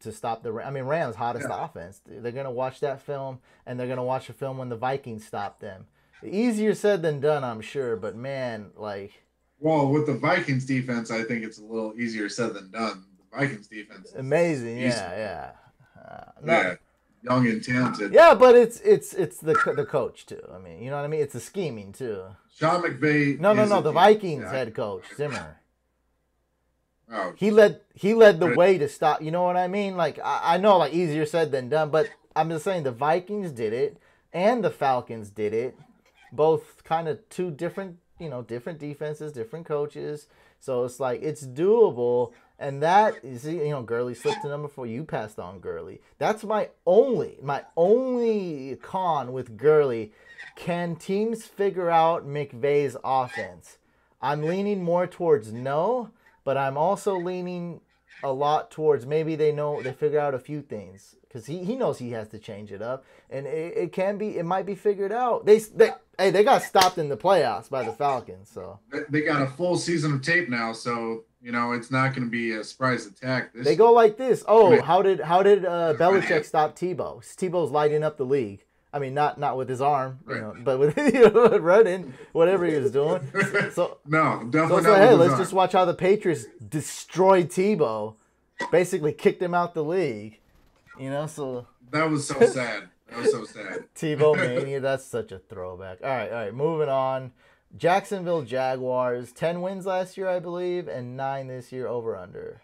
to stop the. I mean, Rams hottest offense. They're gonna watch that film, and they're gonna watch a film when the Vikings stop them. Easier said than done, I'm sure, but man, like. Well, with the Vikings defense, I think it's a little easier said than done. The Vikings defense is amazing, yeah. Young and talented. Yeah, but it's the coach too. I mean, you know what I mean? It's the scheming too. Sean McVay. No, the Vikings head coach Zimmer. Oh, he led the way to stop. You know what I mean? Like I know, like easier said than done, but I'm just saying the Vikings did it and the Falcons did it. Both kind of two different defenses, different coaches. So it's like it's doable. And that is, Gurley slipped to number 4. You passed on Gurley. That's my only con with Gurley. Can teams figure out McVay's offense? I'm leaning more towards no, but I'm also leaning a lot towards maybe they figure out a few things because he knows he has to change it up, and it might be figured out. They got stopped in the playoffs by the Falcons, so they got a full season of tape now, so it's not going to be a surprise attack. They go like this. Oh, how did Belichick stop Tebow? Tebow's lighting up the league. I mean, not with his arm, but with running, whatever he was doing. So no, definitely not. Hey, let's just watch how the Patriots destroyed Tebow, basically kicked him out the league. So that was so sad. That was so sad. Tebow mania, that's such a throwback. All right, moving on. Jacksonville Jaguars, 10 wins last year, I believe, and 9 this year, over under.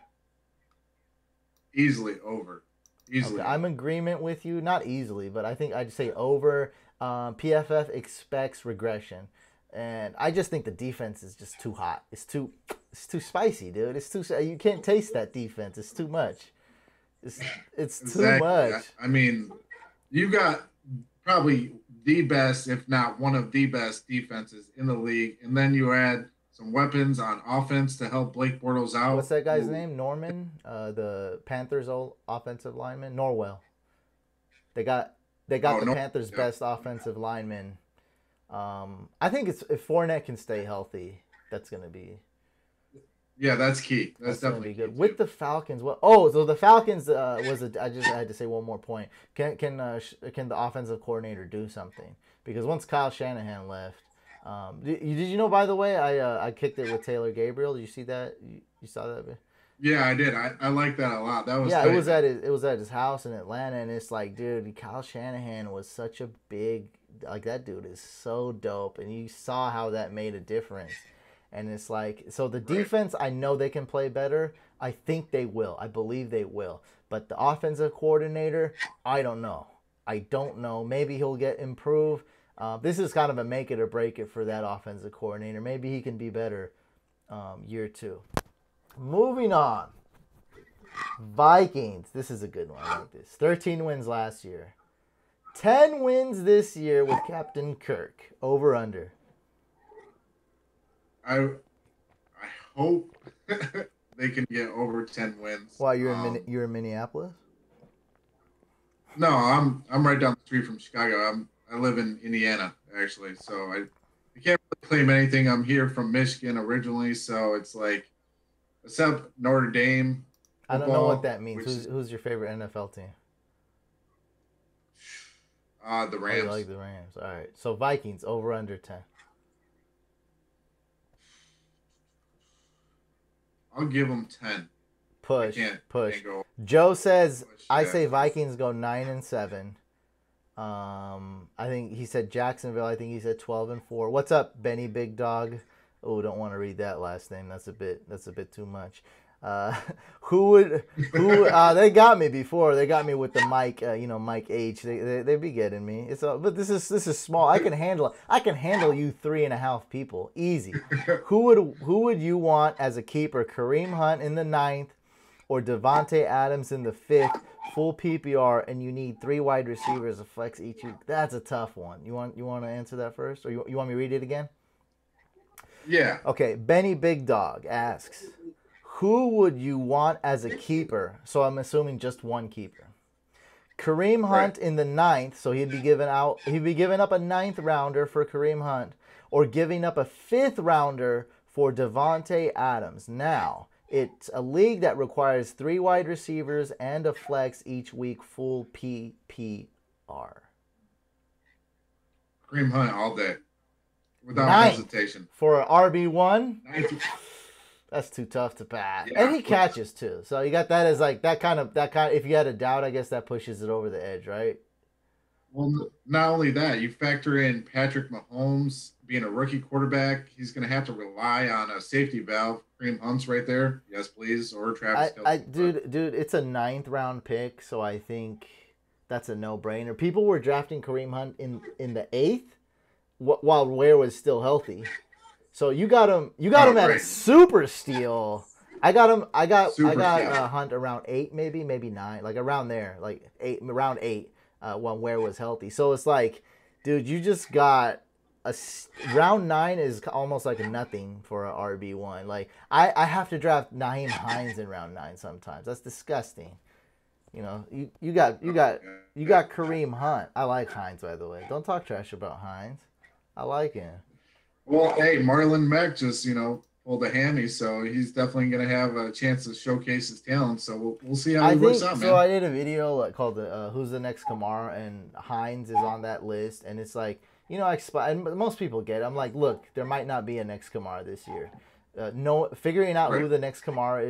Easily over. Easily. Okay, I'm in agreement with you. Not easily, but I think I'd say over. PFF expects regression. And I just think the defense is just too hot. It's too spicy, dude. It's too, you can't taste that defense. It's too much. It's Exactly. too much. I mean, you got probably the best, if not one of the best defenses in the league, and then you add some weapons on offense to help Blake Bortles out. What's that guy's name? Norman, the Panthers' old offensive lineman, Norwell. They got the Panthers' best offensive lineman. I think it's if Fournette can stay healthy, that's gonna be. Yeah, that's key. That's definitely be good. Key With the Falcons, so the Falcons I had to say one more point. Can the offensive coordinator do something? Because once Kyle Shanahan left, did you know, by the way, I kicked it with Taylor Gabriel. Did you see that? You saw that? Yeah, I did. I like that a lot. That was tight. It was at his house in Atlanta, and it's like, dude, Kyle Shanahan was such a big, like, that dude is so dope, and you saw how that made a difference. And it's like, so the defense, I know they can play better. I think they will. I believe they will. But the offensive coordinator, I don't know. Maybe he'll get improved. This is kind of a make it or break it for that offensive coordinator. Maybe he can be better year 2. Moving on. Vikings. This is a good one. I like this. 13 wins last year. 10 wins this year with Captain Kirk. Over under. I hope they can get over 10 wins. Why, you're in Minneapolis? No, I'm right down the street from Chicago. I live in Indiana, actually, so I can't really claim anything. I'm here from Michigan originally, so it's like, except Notre Dame. I don't know what that means. Who's your favorite NFL team? The Rams. Oh, you like the Rams. All right. So Vikings, over under 10. I'll give them 10. Push. Can't go. Joe says, I say Vikings go 9-7. I think he said Jacksonville. I think he said 12-4. What's up, Benny Big Dog? Oh, don't want to read that last name. That's a bit too much. They got me before. They got me with the Mike, Mike H. They be getting me. But this is small. I can handle you 3.5 people easy. Who would you want as a keeper? Kareem Hunt in the 9th, or Devontae Adams in the 5th? Full PPR, and you need 3 wide receivers to flex each week. That's a tough one. You want to answer that first, or you want me to read it again? Yeah. Okay. Benny Big Dog asks, who would you want as a keeper? So I'm assuming just one keeper. Kareem Hunt in the 9th, so he'd be giving up a 9th rounder for Kareem Hunt, or giving up a 5th rounder for Devontae Adams. Now, it's a league that requires 3 wide receivers and a flex each week, full PPR. Kareem Hunt all day, without hesitation. For an RB1? That's too tough to pass. Yeah. And he catches too. So you got that as like that kind of if you had a doubt, I guess that pushes it over the edge, right? Well, not only that, you factor in Patrick Mahomes being a rookie quarterback. He's going to have to rely on a safety valve. Kareem Hunt's right there. Yes, please. Or Travis Kelce. Dude, it's a 9th round pick, so I think that's a no-brainer. People were drafting Kareem Hunt in the 8th while Ware was still healthy. So you got him at a super steal. I got Hunt around 8, maybe 9, like around there, like around 8 when Ware was healthy. So it's like, dude, you just got round 9 is almost like a nothing for a RB1. Like I have to draft Nyheim Hines in round 9 sometimes. That's disgusting. You know, you got Kareem Hunt. I like Hines, by the way. Don't talk trash about Hines. I like him. Well, hey, Marlon Mack just, pulled a hammy, so he's definitely going to have a chance to showcase his talent. So we'll see how he works out, man. So I did a video called Who's the Next Kamara, and Hines is on that list. And it's like, and most people get it. I'm like, look, there might not be a next Kamara this year. Figuring out who the next Kamara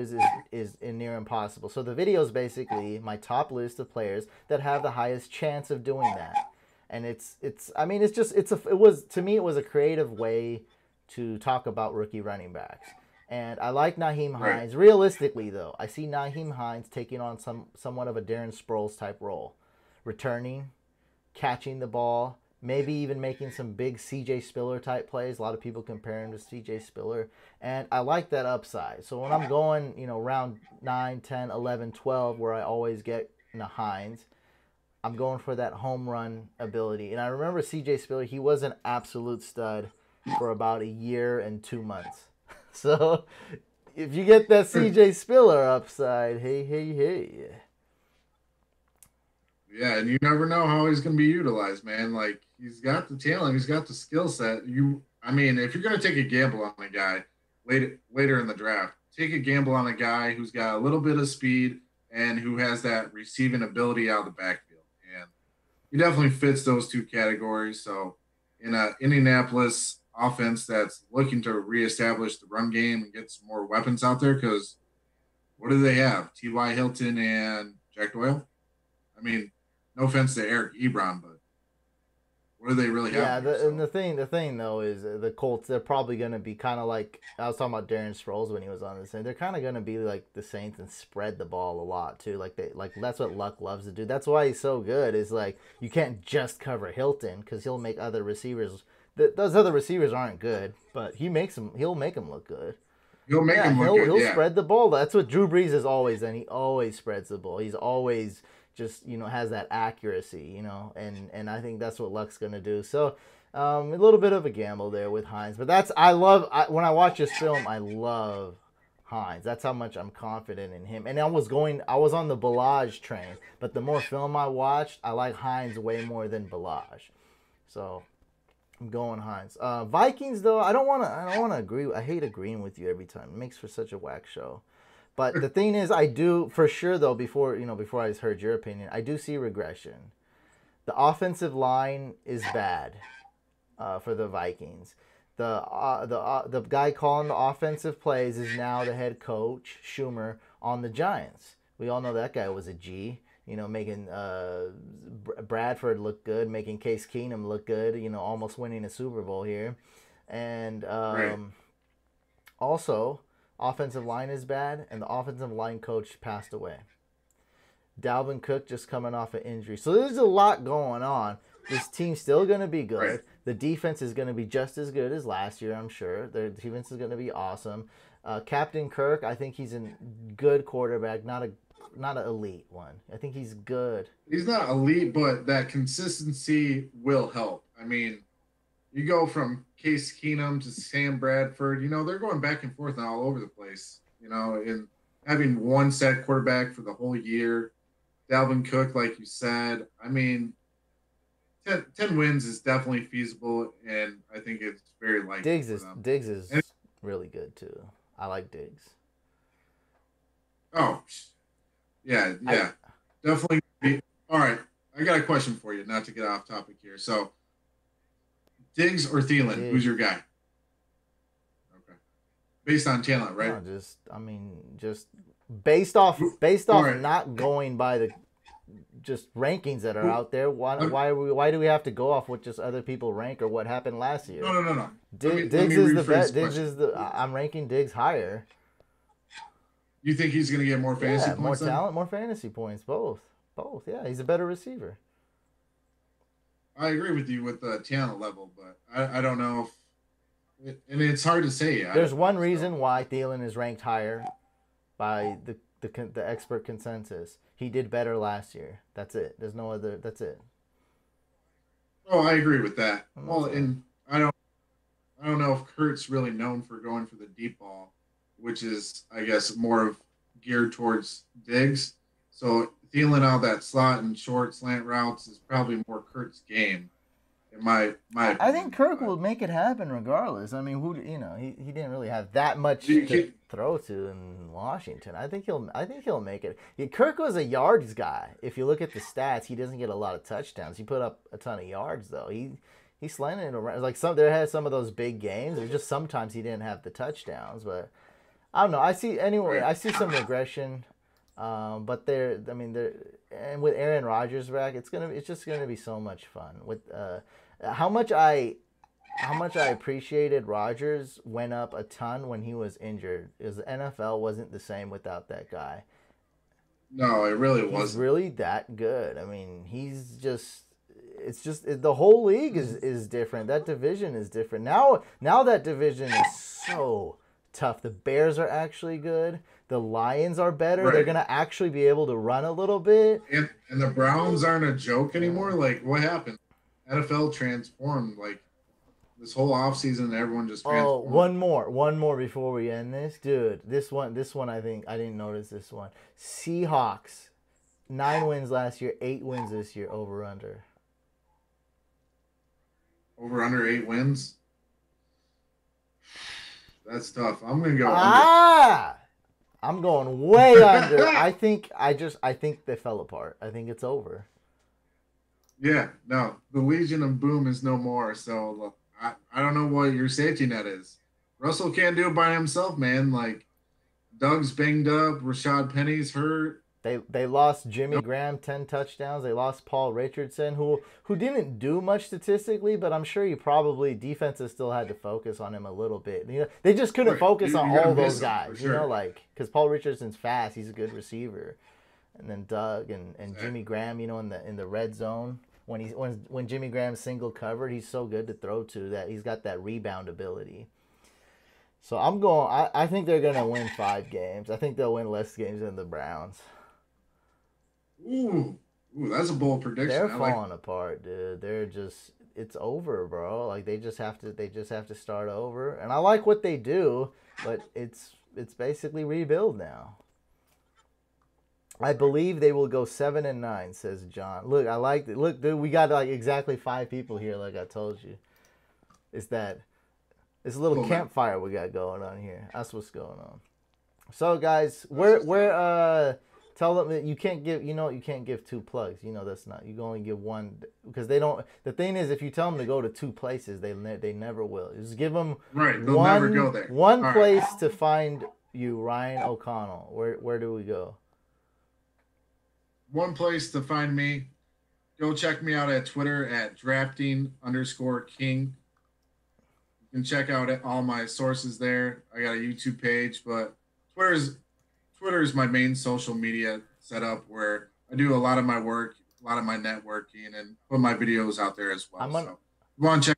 is near impossible. So the video is basically my top list of players that have the highest chance of doing that. And it was a creative way to talk about rookie running backs. And I like Nyheim Right. Hines. Realistically, though, I see Nyheim Hines taking on somewhat of a Darren Sproles type role, returning, catching the ball, maybe even making some big CJ Spiller type plays. A lot of people compare him to CJ Spiller. And I like that upside. So when I'm going, round 9, 10, 11, 12, where I always get Hines, I'm going for that home run ability. And I remember CJ Spiller, he was an absolute stud for about a year and 2 months. So if you get that CJ Spiller upside, hey. Yeah, and you never know how he's going to be utilized, man. Like he's got the talent, he's got the skill set. I mean, if you're going to take a gamble on a guy later in the draft, take a gamble on a guy who's got a little bit of speed and who has that receiving ability out of the backfield. And he definitely fits those two categories. So in a Indianapolis offense that's looking to reestablish the run game and get some more weapons out there, because what do they have? T.Y. Hilton and Jack Doyle? I mean, no offense to Eric Ebron, but what do they really have? Yeah, and the thing though is the Colts. They're probably going to be kind of like I was talking about Darren Sproles when he was on this. And they're kind of going to be like the Saints and spread the ball a lot too. Like that's what Luck loves to do. That's why he's so good. Is like you can't just cover Hilton because he'll make other receivers. Those other receivers aren't good, but he'll make them look good. He'll make him look good. He'll spread the ball. That's what Drew Brees is always, and he always spreads the ball. He's always just has that accuracy, and I think that's what Luck's gonna do. So a little bit of a gamble there with Hines, but when I watch this film, I love Hines. That's how much I'm confident in him. And I was on the Ballage train, but the more film I watched, I like Hines way more than Ballage. So I'm going Hines. Vikings though, I don't want to agree. I hate agreeing with you every time. It makes for such a whack show. But the thing is, I do for sure though. Before I just heard your opinion, I do see regression. The offensive line is bad for the Vikings. The guy calling the offensive plays is now the head coach Schumer on the Giants. We all know that guy was a G. Making Bradford look good, making Case Keenum look good. Almost winning a Super Bowl here, and Right. also. Offensive line is bad, and the offensive line coach passed away. Dalvin Cook just coming off an injury. So there's a lot going on. This team's still going to be good. Right. The defense is going to be just as good as last year, I'm sure. Their defense is going to be awesome. Captain Kirk, I think he's a good quarterback, not an elite one. I think he's good. He's not elite, but that consistency will help. I mean, you go from Case Keenum to Sam Bradford, they're going back and forth and all over the place, and having one set quarterback for the whole year. Dalvin Cook, like you said, I mean, 10 wins is definitely feasible, and I think it's very likely. Diggs is really good too. I like Diggs. Oh, yeah, definitely. All right, I got a question for you, not to get off topic here. So, Diggs or Thielen, Diggs. who's your guy? Okay, based on talent, right? No, just based off right. not going by the just rankings that are out there. Why do we have to go off what just other people rank or what happened last year? No. Diggs is the best. I'm ranking Diggs higher. You think he's going to get more fantasy points? More talent, more fantasy points, both. Yeah, he's a better receiver. I agree with you with the talent level, but I don't know if and it's hard to say. There's one reason why Thielen is ranked higher by the expert consensus. He did better last year. That's it. There's no other. That's it. Oh, I agree with that. Well, and I don't know if Kurt's really known for going for the deep ball, which is, I guess, more of geared towards Diggs. So Thielen out that slot and short slant routes is probably more Kurt's game. In my opinion. I think Kirk will make it happen regardless. I mean, he didn't really have that much to throw to in Washington. I think he'll make it. Kirk was a yards guy. If you look at the stats, he doesn't get a lot of touchdowns. He put up a ton of yards though. He slanted it around. Like there had some of those big games. It's just sometimes he didn't have the touchdowns. But I don't know. I see some regression. But and with Aaron Rodgers back, it's just gonna be so much fun. With how much I how much I appreciated Rodgers went up a ton when he was injured. Because the NFL wasn't the same without that guy. No, it really He's wasn't. really that good. I mean, he's just. It's just the whole league is different. That division is different. Now that division is so tough. The Bears are actually good. The Lions are better. Right. They're gonna actually be able to run a little bit. And the Browns aren't a joke anymore. Like, what happened? NFL transformed. Like, this whole offseason, everyone just transformed. Oh, one more before we end this, dude. This one, I think I didn't notice this one. Seahawks, 9 wins last year, 8 wins this year. Over under. Over under 8 wins. That's tough. I'm gonna go under. I'm going way under. I think they fell apart. I think it's over. Yeah, no. The Legion of Boom is no more. So I don't know what your safety net is. Russell can't do it by himself, man. Like, Doug's banged up. Rashad Penny's hurt. They lost Jimmy Graham 10 touchdowns. They lost Paul Richardson, who didn't do much statistically, but I'm sure defenses still had to focus on him a little bit. You know, they just couldn't focus on all those guys. Sure. You know, like, because Paul Richardson's fast, he's a good receiver, and then Doug and Jimmy Graham, you know, in the red zone when Jimmy Graham's single covered, he's so good to throw to that he's got that rebound ability. So I think they're gonna win 5 games. I think they'll win less games than the Browns. Ooh, that's a bold prediction. They're falling apart, dude. It's over, bro. Like they just have to start over. And I like what they do, but it's basically rebuild now. I believe they will go 7-9, says John. Look, I like it. Look, dude, we got like exactly 5 people here, like I told you. It's a little campfire we got going on here. That's what's going on. So guys, tell them that you can't give 2 plugs. You know that's not. You can only give one because they don't. The thing is, if you tell them to go to 2 places, they never will. Just give them They'll never go there. One place to find you, Ryan O'Connell. Where do we go? One place to find me. Go check me out at Twitter at drafting_king. You can check out all my sources there. I got a YouTube page, but Twitter is my main social media setup where I do a lot of my work, a lot of my networking, and put my videos out there as well. So if you want to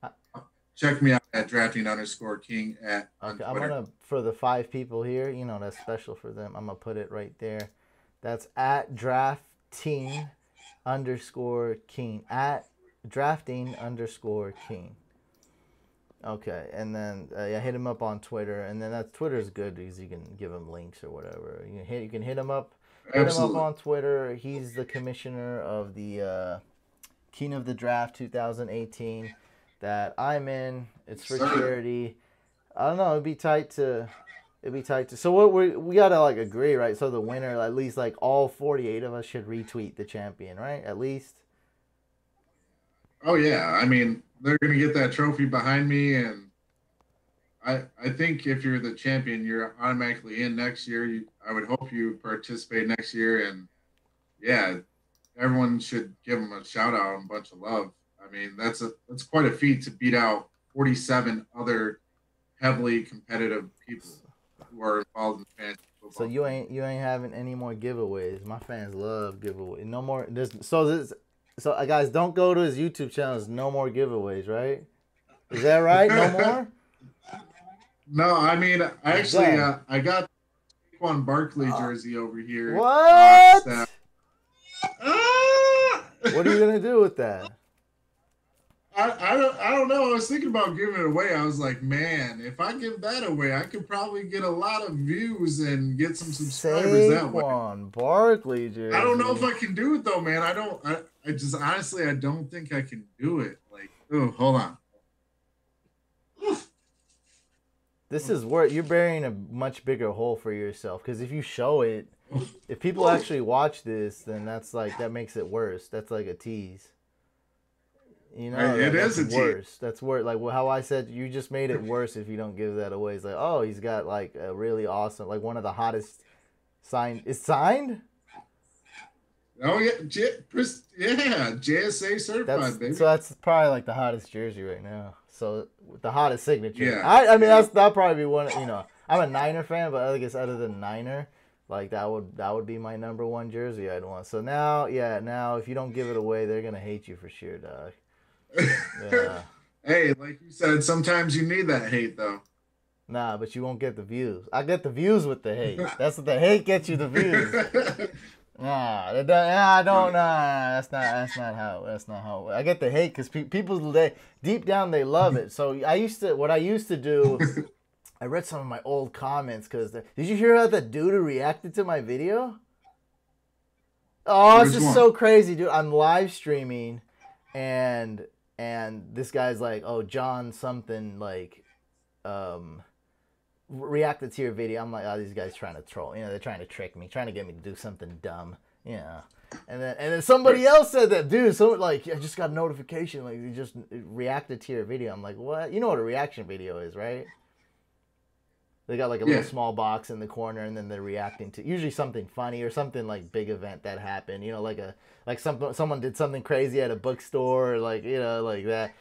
check me out at drafting_king at Okay, I'm gonna, for the 5 people here, you know, that's special for them. I'm gonna put it right there. That's at drafting_king. At drafting_king. Okay, and then hit him up on Twitter, and then Twitter's good because you can give him links or whatever. You can hit him up. Hit him up on Twitter. He's the commissioner of the King of the Draft 2018 that I'm in. It's for charity. I don't know. It'd be tight to. So what we gotta like agree, right? So the winner, at least like all 48 of us should retweet the champion, right? At least. Oh yeah, I mean they're gonna get that trophy behind me, and I think if you're the champion, you're automatically in next year. I would hope you participate next year, and yeah, everyone should give them a shout out and a bunch of love. I mean that's quite a feat to beat out 47 other heavily competitive people who are involved in fantasy football. So you ain't having any more giveaways. My fans love giveaways. No more. So guys, don't go to his YouTube channel. There's no more giveaways, right? Is that right? No more? No, I mean, actually, I got Saquon Barkley jersey over here. What? What are you gonna do with that? I don't know. I was thinking about giving it away. I was like, man, if I give that away, I could probably get a lot of views and get some subscribers that way. Saquon Barkley jersey. I don't know if I can do it though, man. I just honestly, I don't think I can do it. Like, oh, hold on. This is where you're burying a much bigger hole for yourself. Because if you show it, if people actually watch this, then that makes it worse. That's like a tease. You know, it is a worse. That's worse. Like how I said, you just made it worse if you don't give that away. It's like, oh, he's got like a really awesome, like one of the hottest signed. It's signed. Oh yeah, JSA certified, baby. So that's probably like the hottest jersey right now. So the hottest signature. Yeah. I mean that'll probably be one. You know, I'm a Niner fan, but I guess other than Niner, like that would be my number one jersey I'd want. So now if you don't give it away, they're gonna hate you for sure, dog. Yeah. Hey, like you said, sometimes you need that hate though. Nah, but you won't get the views. I get the views with the hate. That's what the hate gets you the views. Nah, I don't. Nah, that's not how. I get the hate because people deep down they love it. So what I used to do. I read some of my old comments because did you hear how the dude who reacted to my video? Oh, it's just so crazy, dude. I'm live streaming, and this guy's like, oh, John something like, reacted to your video. I'm like, oh, these guys trying to troll. You know, they're trying to trick me, trying to get me to do something dumb. You know. And then somebody else said that, dude. So like, I just got a notification, like you just reacted to your video. I'm like, what? You know what a reaction video is, right? They got like a little small box in the corner, and then they're reacting to usually something funny or something like big event that happened. You know, like someone did something crazy at a bookstore, or like like that.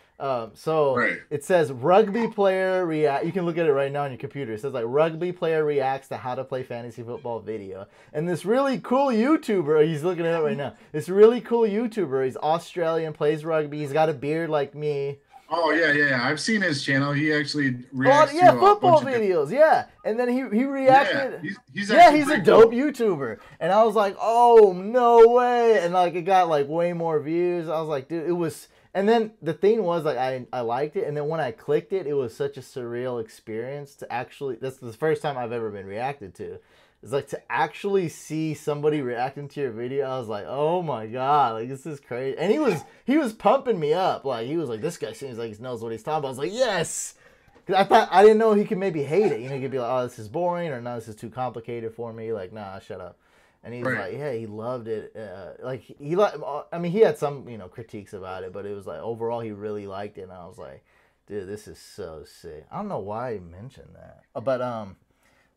It says rugby player react. You can look at it right now on your computer. It says like rugby player reacts to how to play fantasy football video. And this really cool YouTuber, he's looking at it right now. This really cool YouTuber. He's Australian, plays rugby. He's got a beard like me. Oh yeah. I've seen his channel. He actually reacts to football videos. Yeah, and then he reacted. Yeah, he's a dope YouTuber. And I was like, oh no way! And like it got like way more views. I was like, dude, it was. And then the thing was like I liked it, and then when I clicked it, it was such a surreal experience to actually. That's the first time I've ever been reacted to. It's like to actually see somebody reacting to your video. I was like, oh my god, like this is crazy. And he was pumping me up. Like he was like, this guy seems like he knows what he's talking about. I was like, yes. Cause I didn't know he could maybe hate it. You know, he could be like, oh, this is boring, or no, this is too complicated for me. Like, nah, shut up. And he's like, yeah, he loved it. I mean, he had some, critiques about it, but it was like overall he really liked it. And I was like, dude, this is so sick. I don't know why I mentioned that, but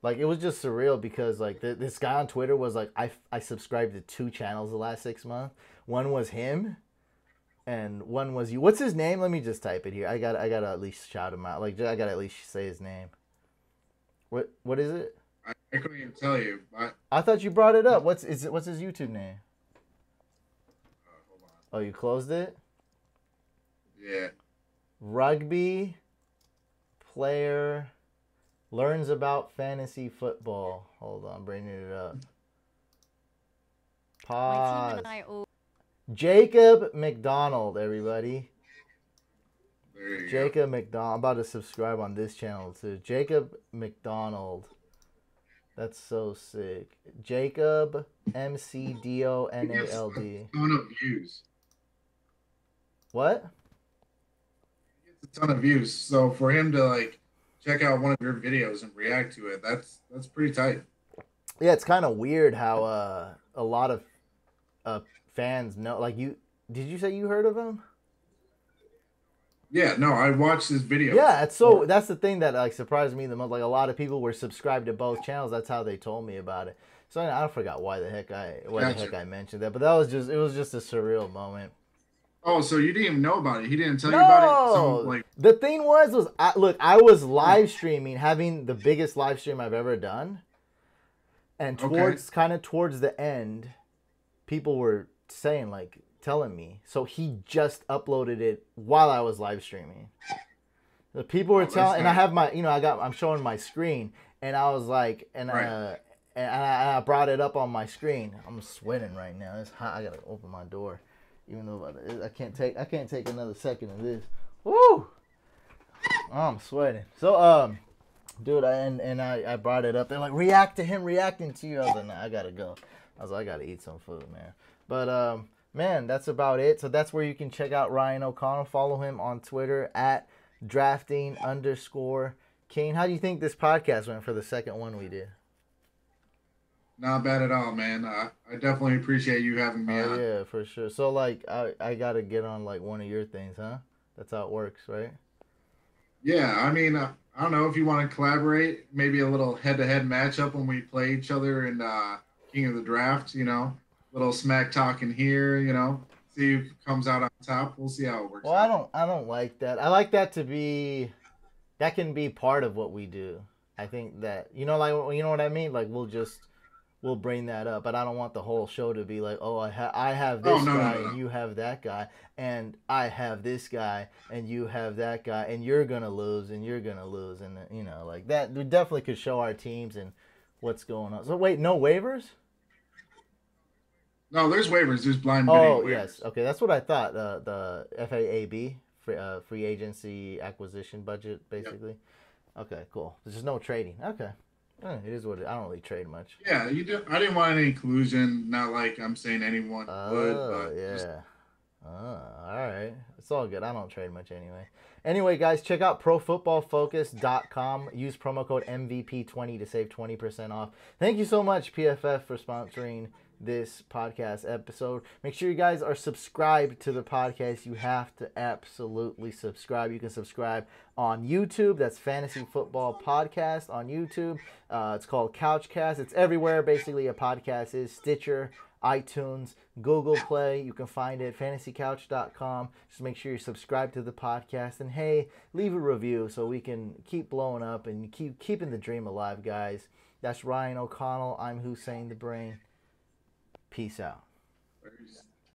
like it was just surreal because like this guy on Twitter was like, I subscribed to 2 channels the last 6 months. One was him, and one was you. What's his name? Let me just type it here. I gotta at least shout him out. Like I gotta at least say his name. What is it? I couldn't even tell you. I thought you brought it up. What's his YouTube name? Hold on. Oh, you closed it? Yeah. Rugby player learns about fantasy football. Hold on, bringing it up. Pause. Jacob McDonald, everybody. There you Jacob McDonald. I'm about to subscribe on this channel too. Jacob McDonald. That's so sick. Jacob McDonald. Ton of views. What? He gets a ton of views. So for him to like check out one of your videos and react to it, that's pretty tight. Yeah, it's kind of weird how a lot of fans know. Like did you say you heard of him? Yeah, no, I watched his video. Yeah, that's the thing that like surprised me the most. Like a lot of people were subscribed to both channels. That's how they told me about it. So I forgot why the heck I mentioned that, but it was just a surreal moment. Oh, so you didn't even know about it? He didn't tell you about it? So, like, the thing was I was live streaming, having the biggest live stream I've ever done, and towards the end, people were saying like. Telling me, so he just uploaded it while I was live streaming. The people were telling, and I have my, I'm showing my screen, and I was like, and I brought it up on my screen. I'm sweating right now. It's hot. I gotta open my door, even though I can't take another second of this. Woo! Oh, I'm sweating. So dude, I brought it up. They're like, react to him reacting to you. I was like, nah, I gotta go. I was like, I gotta eat some food, man. But man, that's about it. So that's where you can check out Ryan O'Connell. Follow him on Twitter at drafting_king. How do you think this podcast went for the second one we did? Not bad at all, man. I definitely appreciate you having me on. Yeah, for sure. So like I gotta get on like one of your things, huh? That's how it works, right? Yeah, I mean, I don't know if you want to collaborate, maybe a little head-to-head matchup when we play each other in King of the Draft, little smack talking here, Steve comes out on top. We'll see how it works Well, out. I don't like that. I like that to be that can be part of what we do. I think that you know what I mean. Like we'll bring that up, but I don't want the whole show to be like, oh, I have Oh this no, no, guy no, and no. you have that guy, and I have this guy and you have that guy, and you're gonna lose and you're gonna lose, and you know like that. We definitely could show our teams and what's going on. So wait, no waivers? No, there's waivers. There's blind bidding Oh yes, waivers. okay, that's what I thought. The FAAB free agency acquisition budget Yep. basically. Okay, cool. There's just no trading. Okay. It is what it. I don't really trade much. Yeah, you do. I didn't want any collusion. Not like I'm saying anyone would, Oh but just yeah. Oh, all right. It's all good. I don't trade much anyway. Anyway, guys, check out profootballfocus.com. Use promo code MVP20 to save 20% off. Thank you so much, PFF, for sponsoring this podcast episode. Make sure you guys are subscribed to the podcast. You have to absolutely subscribe. You can subscribe on YouTube. That's Fantasy Football Podcast on YouTube. It's called Couchcast. It's everywhere basically a podcast is. Stitcher, iTunes, Google Play. You can find it fantasycouch.com. Just make sure you subscribe to the podcast and hey, leave a review so we can keep blowing up and keep keeping the dream alive, guys. That's Ryan O'Connell. I'm Hussein the Brain. Peace out. waivers.